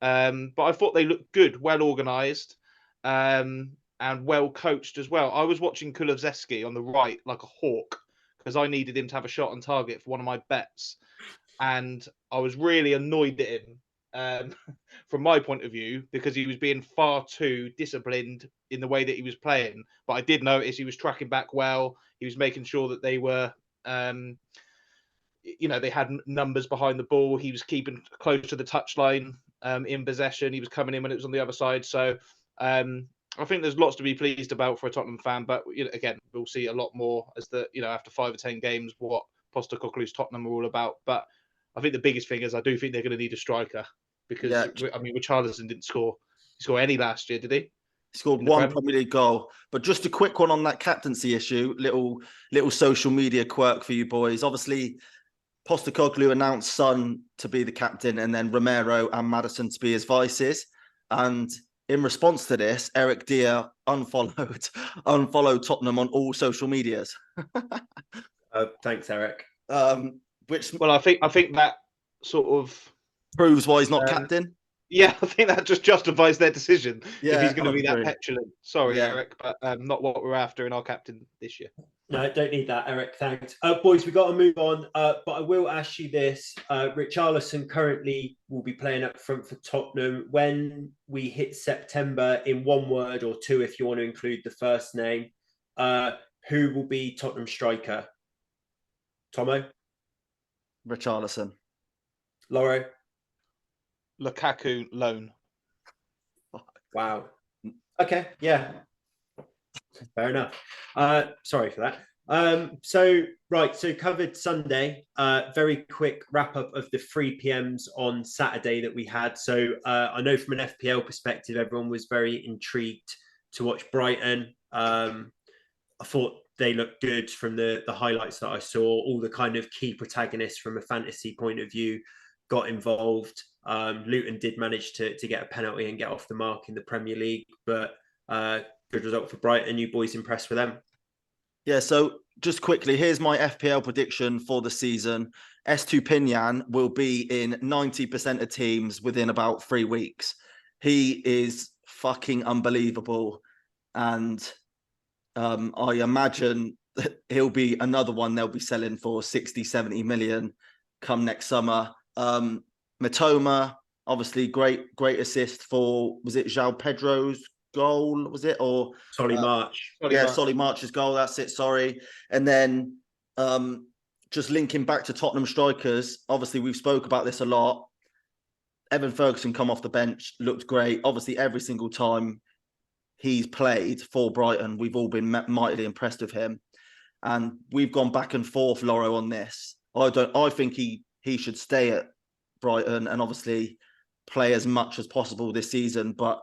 But I thought they looked good, well organised, and well coached as well. I was watching Kulusevski on the right like a hawk, because I needed him to have a shot on target for one of my bets. And I was really annoyed at him from my point of view, because he was being far too disciplined in the way that he was playing. But I did notice he was tracking back well. He was making sure that they were, they had numbers behind the ball. He was keeping close to the touchline in possession. He was coming in when it was on the other side. So I think there's lots to be pleased about for a Tottenham fan. But again, we'll see a lot more as after 5 or 10 games what Postecoglou's Tottenham are all about. But I think the biggest thing is I do think they're going to need a striker, because Richarlison didn't score any last year, did he? He scored one Premier League goal. But just a quick one on that captaincy issue, little social media quirk for you boys. Obviously, Postecoglou announced Son to be the captain and then Romero and Maddison to be his vices. And in response to this, Eric Dier unfollowed Tottenham on all social medias. Thanks, Eric. I think that sort of proves why he's not captain. Yeah, I think that just justifies their decision if he's going to be that petulant. Sorry, Eric, but not what we're after in our captain this year. No, don't need that, Eric. Thanks. Boys, we've got to move on. But I will ask you this. Richarlison currently will be playing up front for Tottenham. When we hit September, in one word or two, if you want to include the first name, who will be Tottenham striker? Tomo? Richarlison. Lauro? Lukaku loan. Wow. Okay, yeah. Fair enough. Sorry for that. So covered Sunday. Very quick wrap up of the 3 PMs on Saturday that we had. So I know from an FPL perspective, everyone was very intrigued to watch Brighton. I thought they looked good from the highlights that I saw. All the kind of key protagonists from a fantasy point of view got involved. Luton did manage to get a penalty and get off the mark in the Premier League, but good result for Brighton. You boys impressed with them? Yeah, so just quickly, here's my FPL prediction for the season. Estupinian will be in 90% of teams within about 3 weeks. He is fucking unbelievable. And I imagine that he'll be another one they'll be selling for 60, 70 million come next summer. Matoma, obviously great assist for, was it João Pedro's goal, was it? Or Solly March. Solly March's goal, that's it, sorry. And then just linking back to Tottenham strikers, obviously we've spoke about this a lot. Evan Ferguson come off the bench, looked great. Obviously every single time he's played for Brighton, we've all been mightily impressed with him. And we've gone back and forth, Loro, on this. I think he should stay at Brighton and obviously play as much as possible this season, but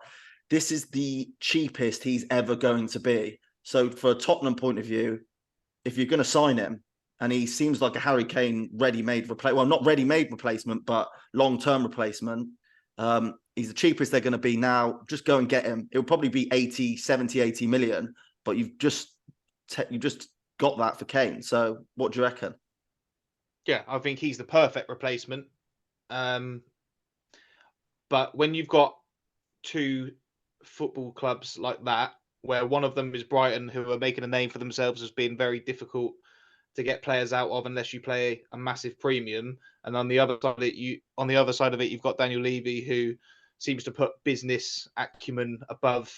this is the cheapest he's ever going to be. So for a Tottenham point of view, if you're going to sign him, and he seems like a Harry Kane ready-made replacement, well, not ready-made replacement, but long-term replacement, he's the cheapest they're going to be now. Just go and get him. It'll probably be 70, 80 million, but you've just got that for Kane. So what do you reckon? Yeah, I think he's the perfect replacement. But when you've got 2 football clubs like that, where one of them is Brighton, who are making a name for themselves as being very difficult to get players out of unless you play a massive premium, and on the other side of it, you've got Daniel Levy, who seems to put business acumen above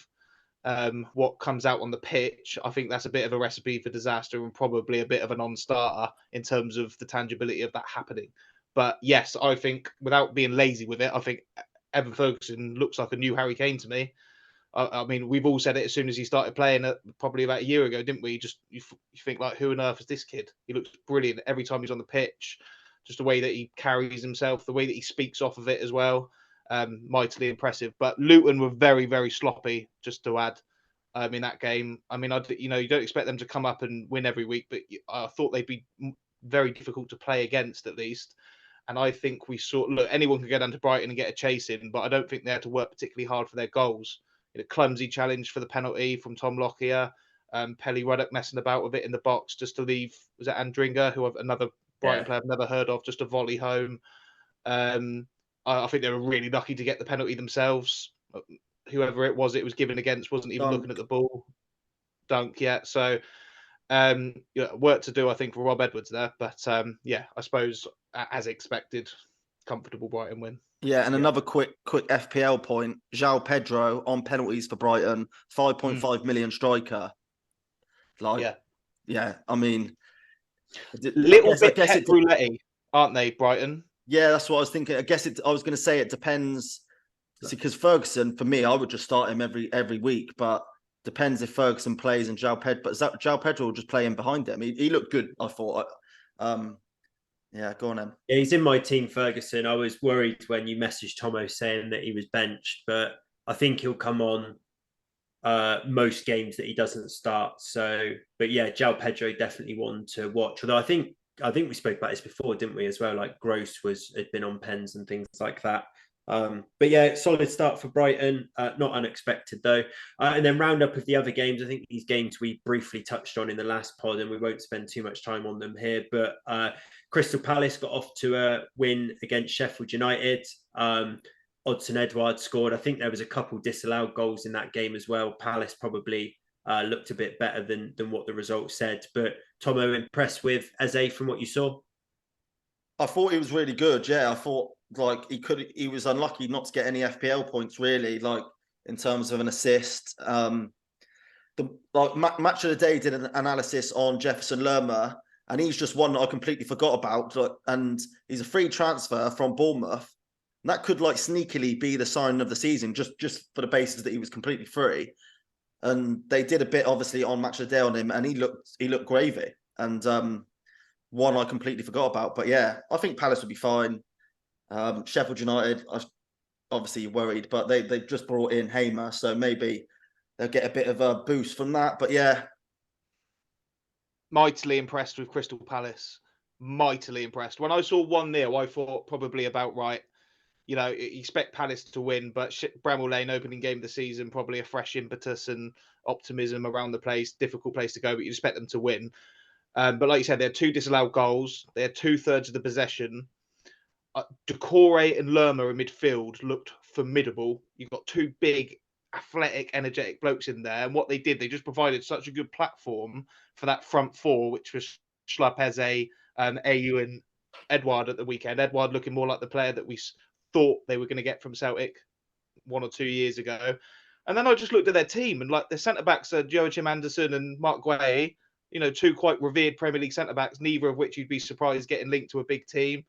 what comes out on the pitch. I think that's a bit of a recipe for disaster and probably a bit of a non-starter in terms of the tangibility of that happening. But yes, I think without being lazy with it, I think Evan Ferguson looks like a new Harry Kane to me. I mean, we've all said it as soon as he started playing, probably about a year ago, didn't we? You think like, who on earth is this kid? He looks brilliant every time he's on the pitch. Just the way that he carries himself, the way that he speaks off of it as well, mightily impressive. But Luton were very, very sloppy. Just to add, in that game, I mean, you don't expect them to come up and win every week, but I thought they'd be very difficult to play against at least. And I think we saw, look, anyone can go down to Brighton and get a chase in, but I don't think they had to work particularly hard for their goals. A clumsy challenge for the penalty from Tom Lockyer, Pelly Ruddock messing about with it in the box just to leave, was it Andringa, who another Brighton player I've never heard of, just a volley home. I think they were really lucky to get the penalty themselves. Whoever it was given against wasn't even looking at the ball. Dunk, yeah. So Work to do, I think, for Rob Edwards there. But I suppose as expected, comfortable Brighton win. Yeah, and another quick FPL point. João Pedro on penalties for Brighton, 5.5 million striker. Yeah, I mean, I guess roulette, aren't they, Brighton? Yeah, that's what I was thinking. I was going to say it depends. Because Ferguson, for me, I would just start him every week, but depends if Ferguson plays and João Pedro. But João Pedro will just play in behind him. He looked good, I thought. Yeah, go on, Em. Yeah, he's in my team, Ferguson. I was worried when you messaged Tomo saying that he was benched, but I think he'll come on most games that he doesn't start. So, but yeah, João Pedro definitely one to watch. Although I think we spoke about this before, didn't we, as well? Like Gross had been on pens and things like that. But yeah, solid start for Brighton. Not unexpected though. And then round up of the other games. I think these games we briefly touched on in the last pod, and we won't spend too much time on them here. But Crystal Palace got off to a win against Sheffield United. Odsonne Edouard scored. I think there was a couple disallowed goals in that game as well. Palace probably looked a bit better than what the results said. But Tomo, impressed with Eze from what you saw? I thought he was really good. Yeah, I thought he was unlucky not to get any FPL points really, like in terms of an assist. Match of the Day did an analysis on Jefferson Lerma, and he's just one that I completely forgot about. And he's a free transfer from Bournemouth. And that could sneakily be the sign of the season, just for the basis that he was completely free. And they did a bit obviously on Match of the Day on him, and he looked gravy. And one I completely forgot about. But yeah, I think Palace would be fine. Sheffield United, obviously worried, but they've just brought in Hamer, so maybe they'll get a bit of a boost from that. But yeah. Mightily impressed with Crystal Palace. Mightily impressed. When I saw 1-0, I thought probably about right. You expect Palace to win, but Bramall Lane opening game of the season, probably a fresh impetus and optimism around the place. Difficult place to go, but you expect them to win. But like you said, they had 2 disallowed goals. They had 2/3 of the possession. Decore and Lerma in midfield looked formidable. You've got 2 big, athletic, energetic blokes in there. And what they did, they just provided such a good platform for that front 4, which was Schlupp, Eze, Ayew and Edouard at the weekend. Edouard looking more like the player that we thought they were going to get from Celtic 1 or 2 years ago. And then I just looked at their team, and their centre-backs are Joachim Andersen and Mark Guay, 2 quite revered Premier League centre-backs, neither of which you'd be surprised getting linked to a big team.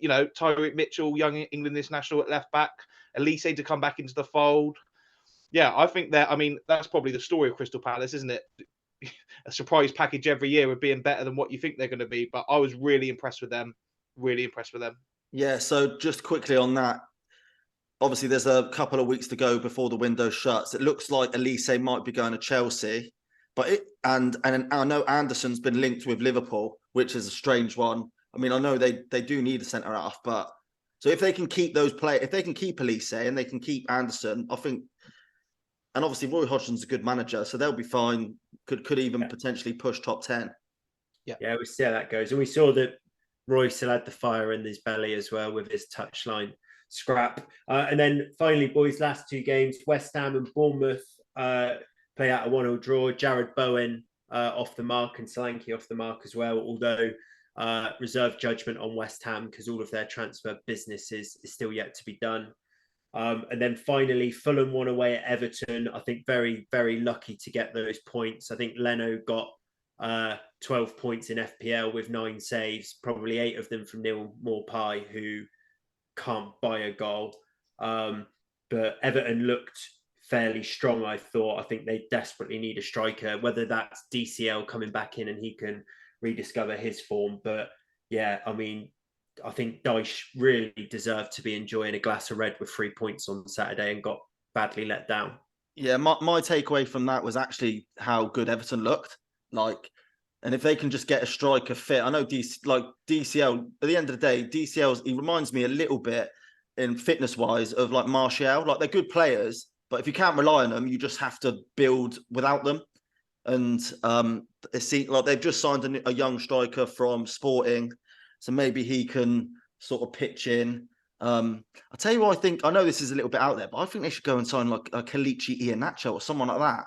Tyreek Mitchell, young England international at left back, Elise to come back into the fold. Yeah, I think that's probably the story of Crystal Palace, isn't it? A surprise package every year of being better than what you think they're going to be. But I was really impressed with them. Really impressed with them. Yeah, so just quickly on that, obviously there's a couple of weeks to go before the window shuts. It looks like Elise might be going to Chelsea, and I know Anderson's been linked with Liverpool, which is a strange one. I mean, I know they do need a centre half, but so if they can keep those players, if they can keep Elise and they can keep Anderson, I think, and obviously Roy Hodgson's a good manager, so they'll be fine. Could even potentially push top 10. Yeah, we'll see how that goes, and we saw that Roy still had the fire in his belly as well with his touchline scrap. And then finally, boys, last 2 games, West Ham and Bournemouth play out a 1-1 draw. Jared Bowen off the mark and Solanke off the mark as well, although reserve judgment on West Ham because all of their transfer business is still yet to be done. And then finally, Fulham won away at Everton. I think very, very lucky to get those points. I think Leno got 12 points in FPL with 9 saves, probably 8 of them from Neil Maupay, who can't buy a goal. But Everton looked fairly strong, I thought. I think they desperately need a striker, whether that's DCL coming back in and he can rediscover his form. But yeah, I mean, I think Dyche really deserved to be enjoying a glass of red with 3 points on Saturday and got badly let down. Yeah, my takeaway from that was actually how good Everton looked. And if they can just get a striker fit, I know DCL, at the end of the day, DCL, he reminds me a little bit in fitness-wise of Martial. They're good players, but if you can't rely on them, you just have to build without them. And they've just signed a young striker from Sporting, so maybe he can sort of pitch in. I'll tell you what I think. I know this is a little bit out there, but I think they should go and sign a Kelechi Iheanacho or someone like that.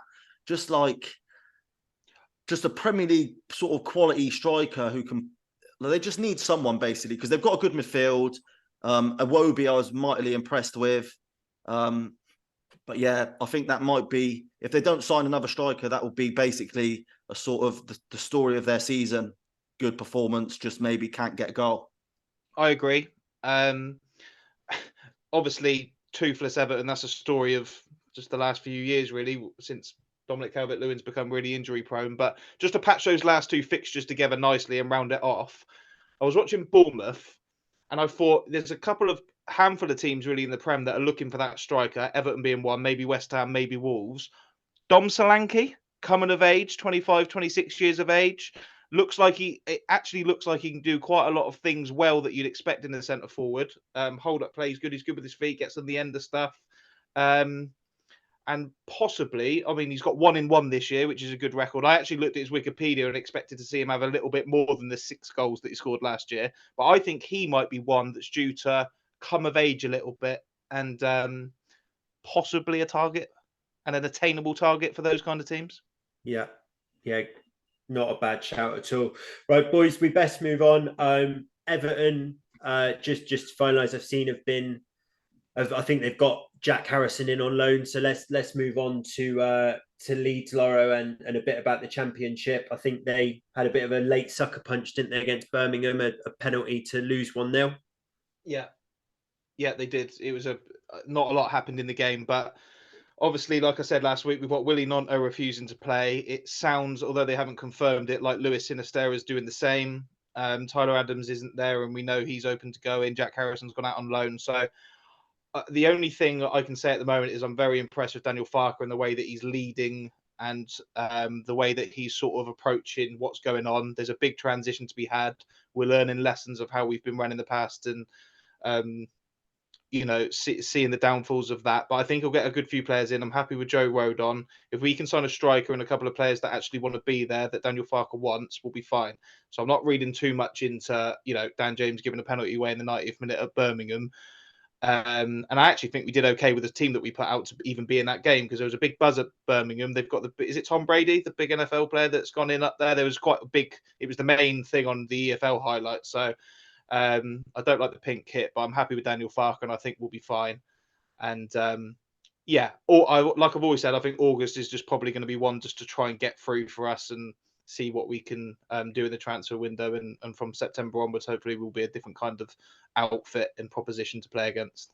just a Premier League sort of quality striker who can. They just need someone basically because they've got a good midfield. Iwobi I was mightily impressed with. But yeah, I think that might be, if they don't sign another striker, that will be basically a sort of the story of their season. Good performance, just maybe can't get a goal. I agree. Obviously, toothless Everton, that's a story of just the last few years, really, since Dominic Calvert-Lewin's become really injury prone. But just to patch those last two fixtures together nicely and round it off, I was watching Bournemouth and I thought there's a handful of teams really in the Prem that are looking for that striker, Everton being one, maybe West Ham, maybe Wolves. Dom Solanke, coming of age, 25, 26 years of age. It actually looks like he can do quite a lot of things well that you'd expect in the centre forward. Hold up plays good. He's good with his feet, gets on the end of stuff. And possibly, I mean, he's got 1-in-1 this year, which is a good record. I actually looked at his Wikipedia and expected to see him have a little bit more than the 6 goals that he scored last year. But I think he might be one that's due to come of age a little bit and possibly a target and an attainable target for those kind of teams. Yeah. Not a bad shout at all. Right, boys, we best move on. Everton, just to finalise, I think they've got Jack Harrison in on loan. So let's move on to Leeds, Loro, and a bit about the Championship. I think they had a bit of a late sucker punch, didn't they, against Birmingham, a penalty to lose 1-0. Yeah, they did. It was not a lot happened in the game, but obviously, like I said last week, we've got Willy Gnonto refusing to play. It sounds, although they haven't confirmed it, like Luis Sinisterra is doing the same. Tyler Adams isn't there, and we know he's open to go in. Jack Harrison's gone out on loan. So the only thing I can say at the moment is I'm very impressed with Daniel Farke and the way that he's leading and the way that he's sort of approaching what's going on. There's a big transition to be had. We're learning lessons of how we've been run in the past and seeing the downfalls of that. But I think he'll get a good few players in. I'm happy with Joe Rodon. If we can sign a striker and a couple of players that actually want to be there, that Daniel Farke wants, we'll be fine. So I'm not reading too much into, Dan James giving a penalty away in the 90th minute at Birmingham. And I actually think we did okay with the team that we put out to even be in that game because there was a big buzz at Birmingham. They've got is it Tom Brady, the big NFL player that's gone in up there? There was quite a big, it was the main thing on the EFL highlights. So I don't like the pink kit, but I'm happy with Daniel Farke and I think we'll be fine. And like I've always said, I think August is just probably going to be one just to try and get through for us and see what we can do in the transfer window. And from September onwards, hopefully we'll be a different kind of outfit and proposition to play against.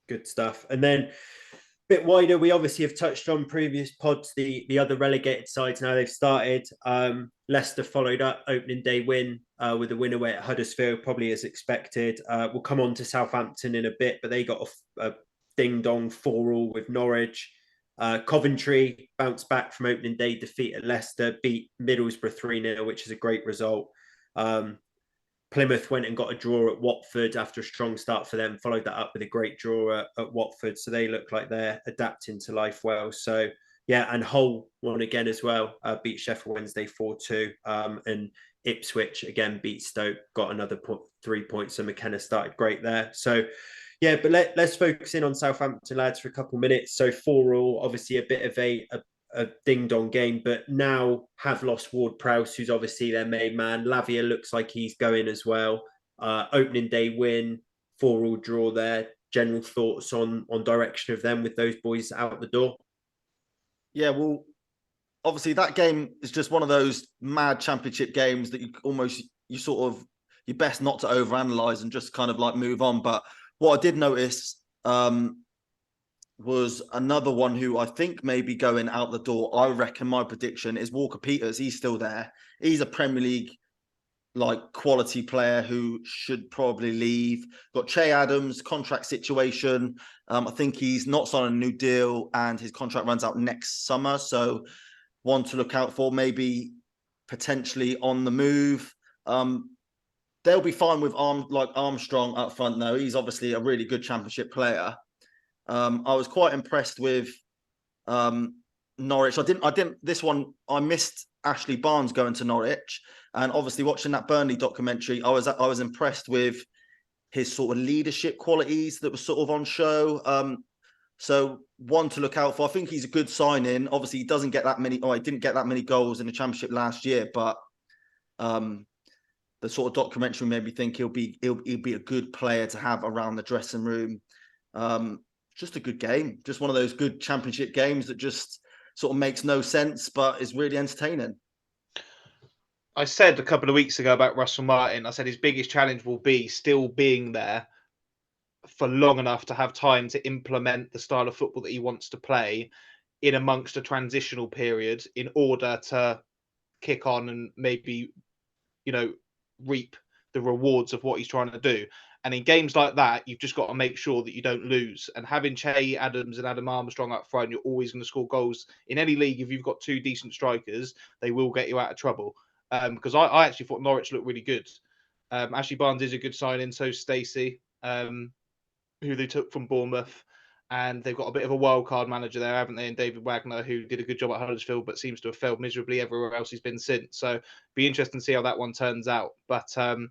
Good stuff. And then a bit wider, we obviously have touched on previous pods, the other relegated sides now they've started. Leicester followed up opening day win with a win away at Huddersfield, probably as expected. We'll come on to Southampton in a bit, but they got a ding-dong 4-4 with Norwich. Coventry bounced back from opening day defeat at Leicester, beat Middlesbrough 3-0, which is a great result. Plymouth went and got a draw at Watford after a strong start for them, followed that up with a great draw at Watford. So they look like they're adapting to life well. So, yeah, and Hull won again as well, beat Sheffield Wednesday 4-2. And Ipswich again beat Stoke, got another 3 points. So McKenna started great there. So, yeah, but let's focus in on Southampton, lads, for a couple of minutes. So 4-4, obviously a bit of a ding-dong game, but now have lost Ward-Prowse, who's obviously their main man. Lavia looks like he's going as well. Opening day win, 4-4 draw there. General thoughts on direction of them with those boys out the door? Yeah, well, obviously that game is just one of those mad championship games that you best not to overanalyze and just kind of like move on. But what I did notice was another one who I think may be going out the door. I reckon my prediction is Walker Peters. He's still there. He's a Premier League quality player who should probably leave. Got Che Adams, contract situation. I think he's not signing a new deal and his contract runs out next summer. So one to look out for, maybe potentially on the move. They'll be fine with Armstrong up front though. He's obviously a really good championship player. I was quite impressed with Norwich. I missed Ashley Barnes going to Norwich, and obviously watching that Burnley documentary, I was impressed with his sort of leadership qualities that were sort of on show. So one to look out for. I think he's a good signing. Obviously, he doesn't get that many. Oh, he didn't get that many goals in the Championship last year, but the sort of documentary made me think he'll be a good player to have around the dressing room. Just a good game, just one of those good Championship games that just sort of makes no sense, but is really entertaining. I said a couple of weeks ago about Russell Martin, I said his biggest challenge will be still being there for long enough to have time to implement the style of football that he wants to play in amongst a transitional period in order to kick on and maybe, reap the rewards of what he's trying to do. And in games like that, you've just got to make sure that you don't lose. And having Che Adams and Adam Armstrong up front, you're always going to score goals. In any league, if you've got two decent strikers, they will get you out of trouble. Because I actually thought Norwich looked really good. Ashley Barnes is a good signing, so Stacey, who they took from Bournemouth. And they've got a bit of a wild card manager there, haven't they? And David Wagner, who did a good job at Huddersfield, but seems to have failed miserably everywhere else he's been since. So be interesting to see how that one turns out. But I'm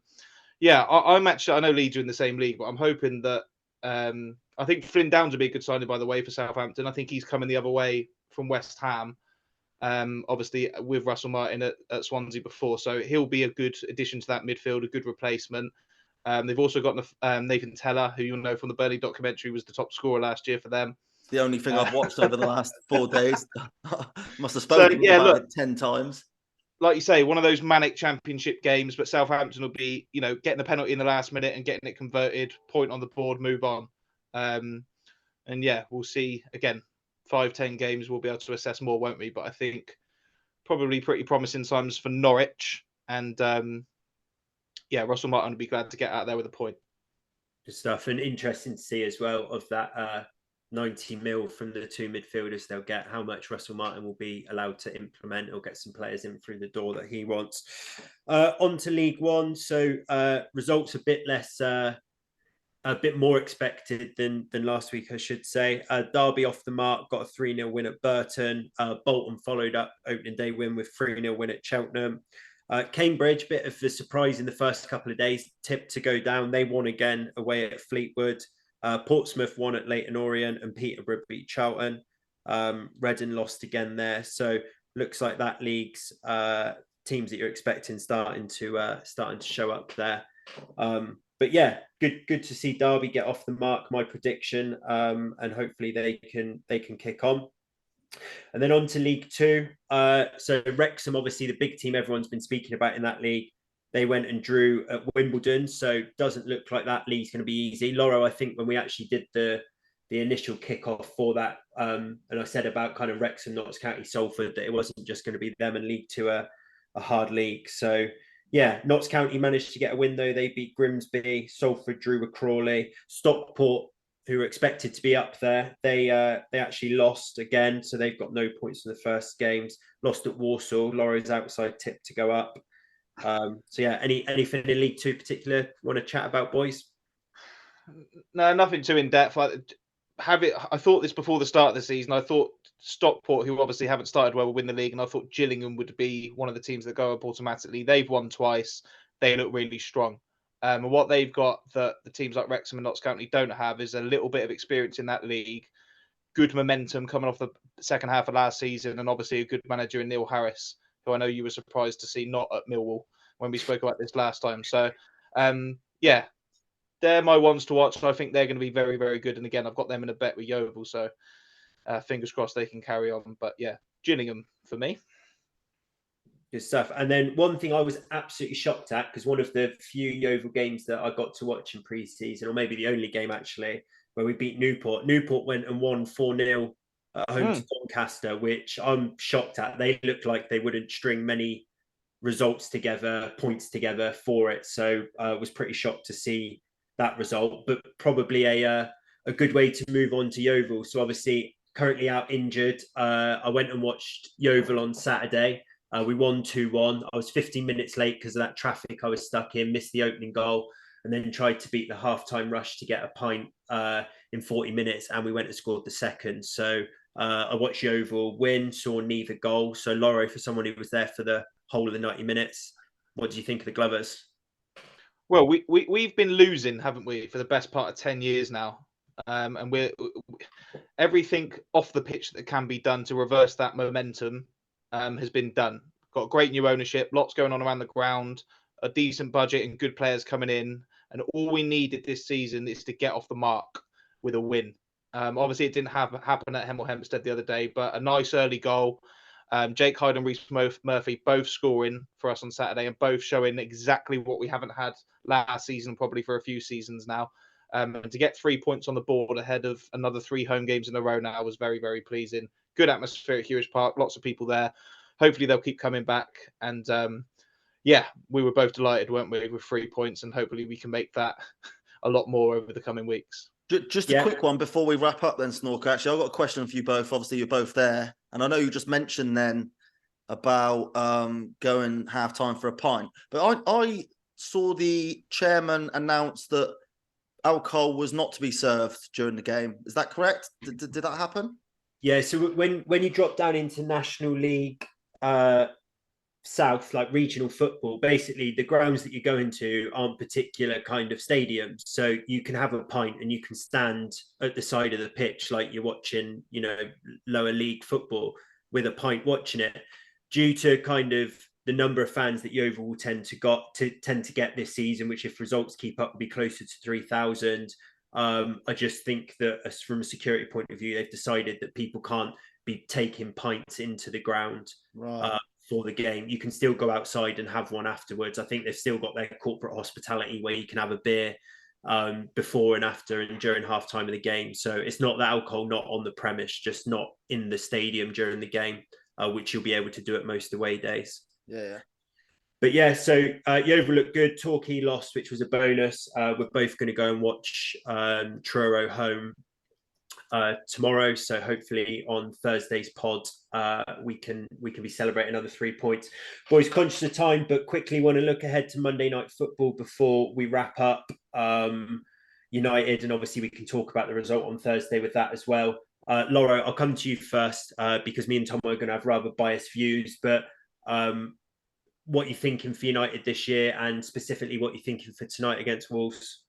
actually, I know Leeds are in the same league, but I'm hoping that I think Flynn Downs would be a good signing, by the way, for Southampton. I think he's coming the other way from West Ham. Obviously with Russell Martin at Swansea before, so he'll be a good addition to that midfield, a good replacement. They've also got Nathan Teller, who you'll know from the Burnley documentary was the top scorer last year for them. It's the only thing I've watched over the last 4 days. Must have spoken about it 10 times. Like you say, one of those manic Championship games, but Southampton will be, getting the penalty in the last minute and getting it converted, point on the board, move on. We'll see. Again, 5-10 games, we'll be able to assess more, won't we? But I think probably pretty promising signs for Norwich. And Russell Martin would be glad to get out there with a point. Good stuff. And interesting to see as well of that 90 mil from the two midfielders they'll get, how much Russell Martin will be allowed to implement or get some players in through the door that he wants. On to League One. So results a bit less, a bit more expected than last week, I should say. Derby off the mark, got a 3-0 win at Burton. Bolton followed up opening day win with 3-0 win at Cheltenham. Cambridge, bit of a surprise in the first couple of days, tipped to go down. They won again away at Fleetwood. Portsmouth won at Leyton Orient and Peterborough beat Charlton. Reading lost again there. So looks like that league's teams that you're expecting starting to show up there. But yeah, good to see Derby get off the mark. My prediction, and hopefully they can kick on. And then on to League Two. So Wrexham, obviously the big team everyone's been speaking about in that league. They went and drew at Wimbledon, so doesn't look like that league's going to be easy. Lauro, I think when we actually did the initial kickoff for that, and I said about kind of Wrexham, Notts County, Salford, that it wasn't just going to be them and League Two a hard league. So yeah, Notts County managed to get a win though. They beat Grimsby. Salford drew with Crawley. Stockport, who were expected to be up there, they actually lost again, so they've got no points in the first games. Lost at Walsall. Lauro's outside tip to go up. So yeah, anything in League Two particular you want to chat about, boys? No, nothing too in depth. I thought this before the start of the season. I thought Stockport, who obviously haven't started well, would win the league, and I thought Gillingham would be one of the teams that go up automatically. They've won twice. They look really strong. And what they've got that the teams like Wrexham and Notts County don't have is a little bit of experience in that league, good momentum coming off the second half of last season, and obviously a good manager in Neil Harris, who I know you were surprised to see not at Millwall when we spoke about this last time. So, they're my ones to watch. I think they're going to be very, very good. And again, I've got them in a bet with Yeovil, so fingers crossed they can carry on. But yeah, Gillingham for me. Good stuff. And then one thing I was absolutely shocked at, because one of the few Yeovil games that I got to watch in pre-season, or maybe the only game actually, where we beat Newport. Newport went and won 4-0 at home to Doncaster, which I'm shocked at. They looked like they wouldn't string many results together, points together for it. So I was pretty shocked to see that result, but probably a good way to move on to Yeovil. So obviously currently out injured. I went and watched Yeovil on Saturday. We won 2-1. I was 15 minutes late because of that traffic I was stuck in, missed the opening goal, and then tried to beat the halftime rush to get a pint in 40 minutes, and we went and scored the second. So I watched Yeovil win, saw neither goal. So Lauro, for someone who was there for the whole of the 90 minutes, what do you think of the Glovers? Well, we've been losing, haven't we, for the best part of 10 years now. and everything off the pitch that can be done to reverse that momentum has been done. Got great new ownership, lots going on around the ground, a decent budget and good players coming in. And all we needed this season is to get off the mark with a win. Obviously, it didn't happen at Hemel Hempstead the other day, but a nice early goal. Jake Hyde and Reece Murphy both scoring for us on Saturday and both showing exactly what we haven't had last season, probably for a few seasons now. And to get 3 points on the board ahead of another 3 home games in a row now was very, very pleasing. Good atmosphere at Hewish Park, lots of people there. Hopefully they'll keep coming back. And yeah, we were both delighted, weren't we, with 3 points, and hopefully we can make that a lot more over the coming weeks. Just a quick one before we wrap up then, Snorker. Actually, I've got a question for you both. Obviously, you're both there. And I know you just mentioned then about going halftime for a pint. But I saw the chairman announce that alcohol was not to be served during the game. Is that correct? Did that happen? Yeah, so when you drop down into National League South, like regional football, basically the grounds that you go into aren't particular kind of stadiums. So you can have a pint and you can stand at the side of the pitch like you're watching, lower league football with a pint watching it. Due to kind of the number of fans that Yeovil will tend to get this season, which if results keep up will be closer to 3,000. I just think that from a security point of view, they've decided that people can't be taking pints into the ground. Right. For the game. You can still go outside and have one afterwards. I think they've still got their corporate hospitality where you can have a beer before and after and during halftime of the game. So it's not that alcohol not on the premise, just not in the stadium during the game, which you'll be able to do at most away days. Yeah. But yeah, so Yeovil looked good. Torquay lost, which was a bonus. We're both going to go and watch Truro home tomorrow, so hopefully on Thursday's pod we can be celebrating another 3 points. Boys, conscious of time, but quickly want to look ahead to Monday night football before we wrap up. United, and obviously we can talk about the result on Thursday with that as well. Laura, I'll come to you first because me and Tom are going to have rather biased views, but what are you thinking for United this year, and specifically what you're thinking for tonight against Wolves?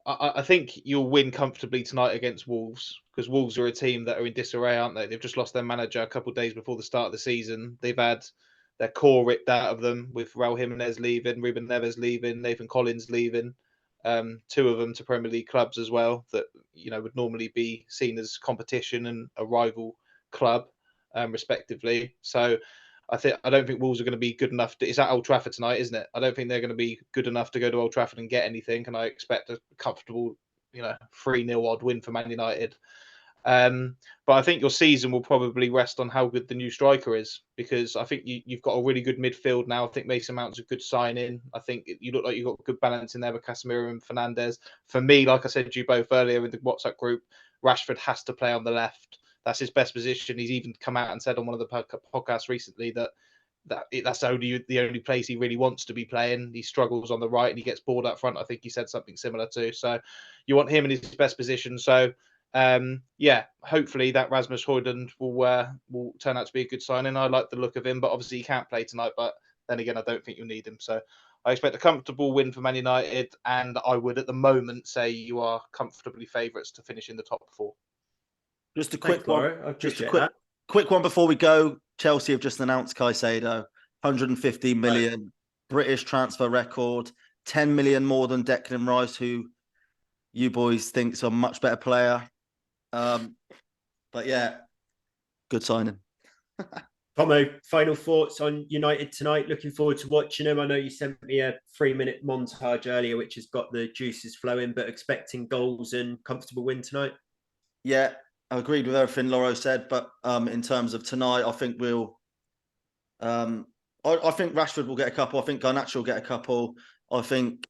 I think you'll win comfortably tonight against Wolves, because Wolves are a team that are in disarray, aren't they? They've just lost their manager a couple of days before the start of the season. They've had their core ripped out of them with Raul Jimenez leaving, Ruben Neves leaving, Nathan Collins leaving. 2 of them to Premier League clubs as well that would normally be seen as competition and a rival club, respectively. So I don't think Wolves are going to be good enough. It's at Old Trafford tonight, isn't it? I don't think they're going to be good enough to go to Old Trafford and get anything. And I expect a comfortable, 3-0 odd win for Man United. But I think your season will probably rest on how good the new striker is, because I think you've got a really good midfield now. I think Mason Mount's a good sign-in. I think you look like you've got good balance in there with Casemiro and Fernandes. For me, like I said to you both earlier in the WhatsApp group, Rashford has to play on the left. That's his best position. He's even come out and said on one of the podcasts recently that's the only place he really wants to be playing. He struggles on the right and he gets bored up front. I think he said something similar too. So you want him in his best position. So hopefully that Rasmus Højlund will turn out to be a good signing. I like the look of him, but obviously he can't play tonight. But then again, I don't think you'll need him. So I expect a comfortable win for Man United, and I would at the moment say you are comfortably favourites to finish in the top 4. Just a quick one. Just a quick one before we go. Chelsea have just announced Caicedo, 150 million British transfer record, 10 million more than Declan Rice, who you boys think is a much better player. But yeah, good signing. Tomo, final thoughts on United tonight? Looking forward to watching them. I know you sent me a 3-minute montage earlier, which has got the juices flowing, but expecting goals and comfortable win tonight? Yeah, I agreed with everything Loro said, but in terms of tonight, I think I think Rashford will get a couple. I think Garnacho will get a couple. I think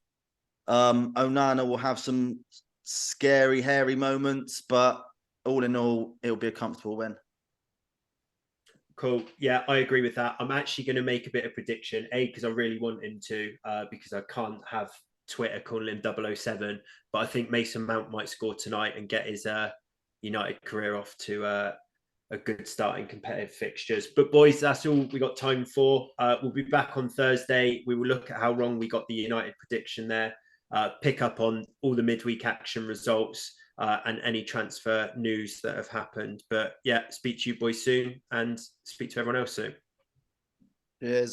Onana will have some scary, hairy moments, but all in all, it'll be a comfortable win. Cool. Yeah, I agree with that. I'm actually going to make a bit of prediction, because I really want him to, because I can't have Twitter calling him 007, but I think Mason Mount might score tonight and get his United career off to a good start in competitive fixtures. But boys, that's all we got time for. We'll be back on Thursday. We will look at how wrong we got the United prediction there. pick up on all the midweek action results and any transfer news that have happened. But yeah, speak to you boys soon and speak to everyone else soon. Cheers.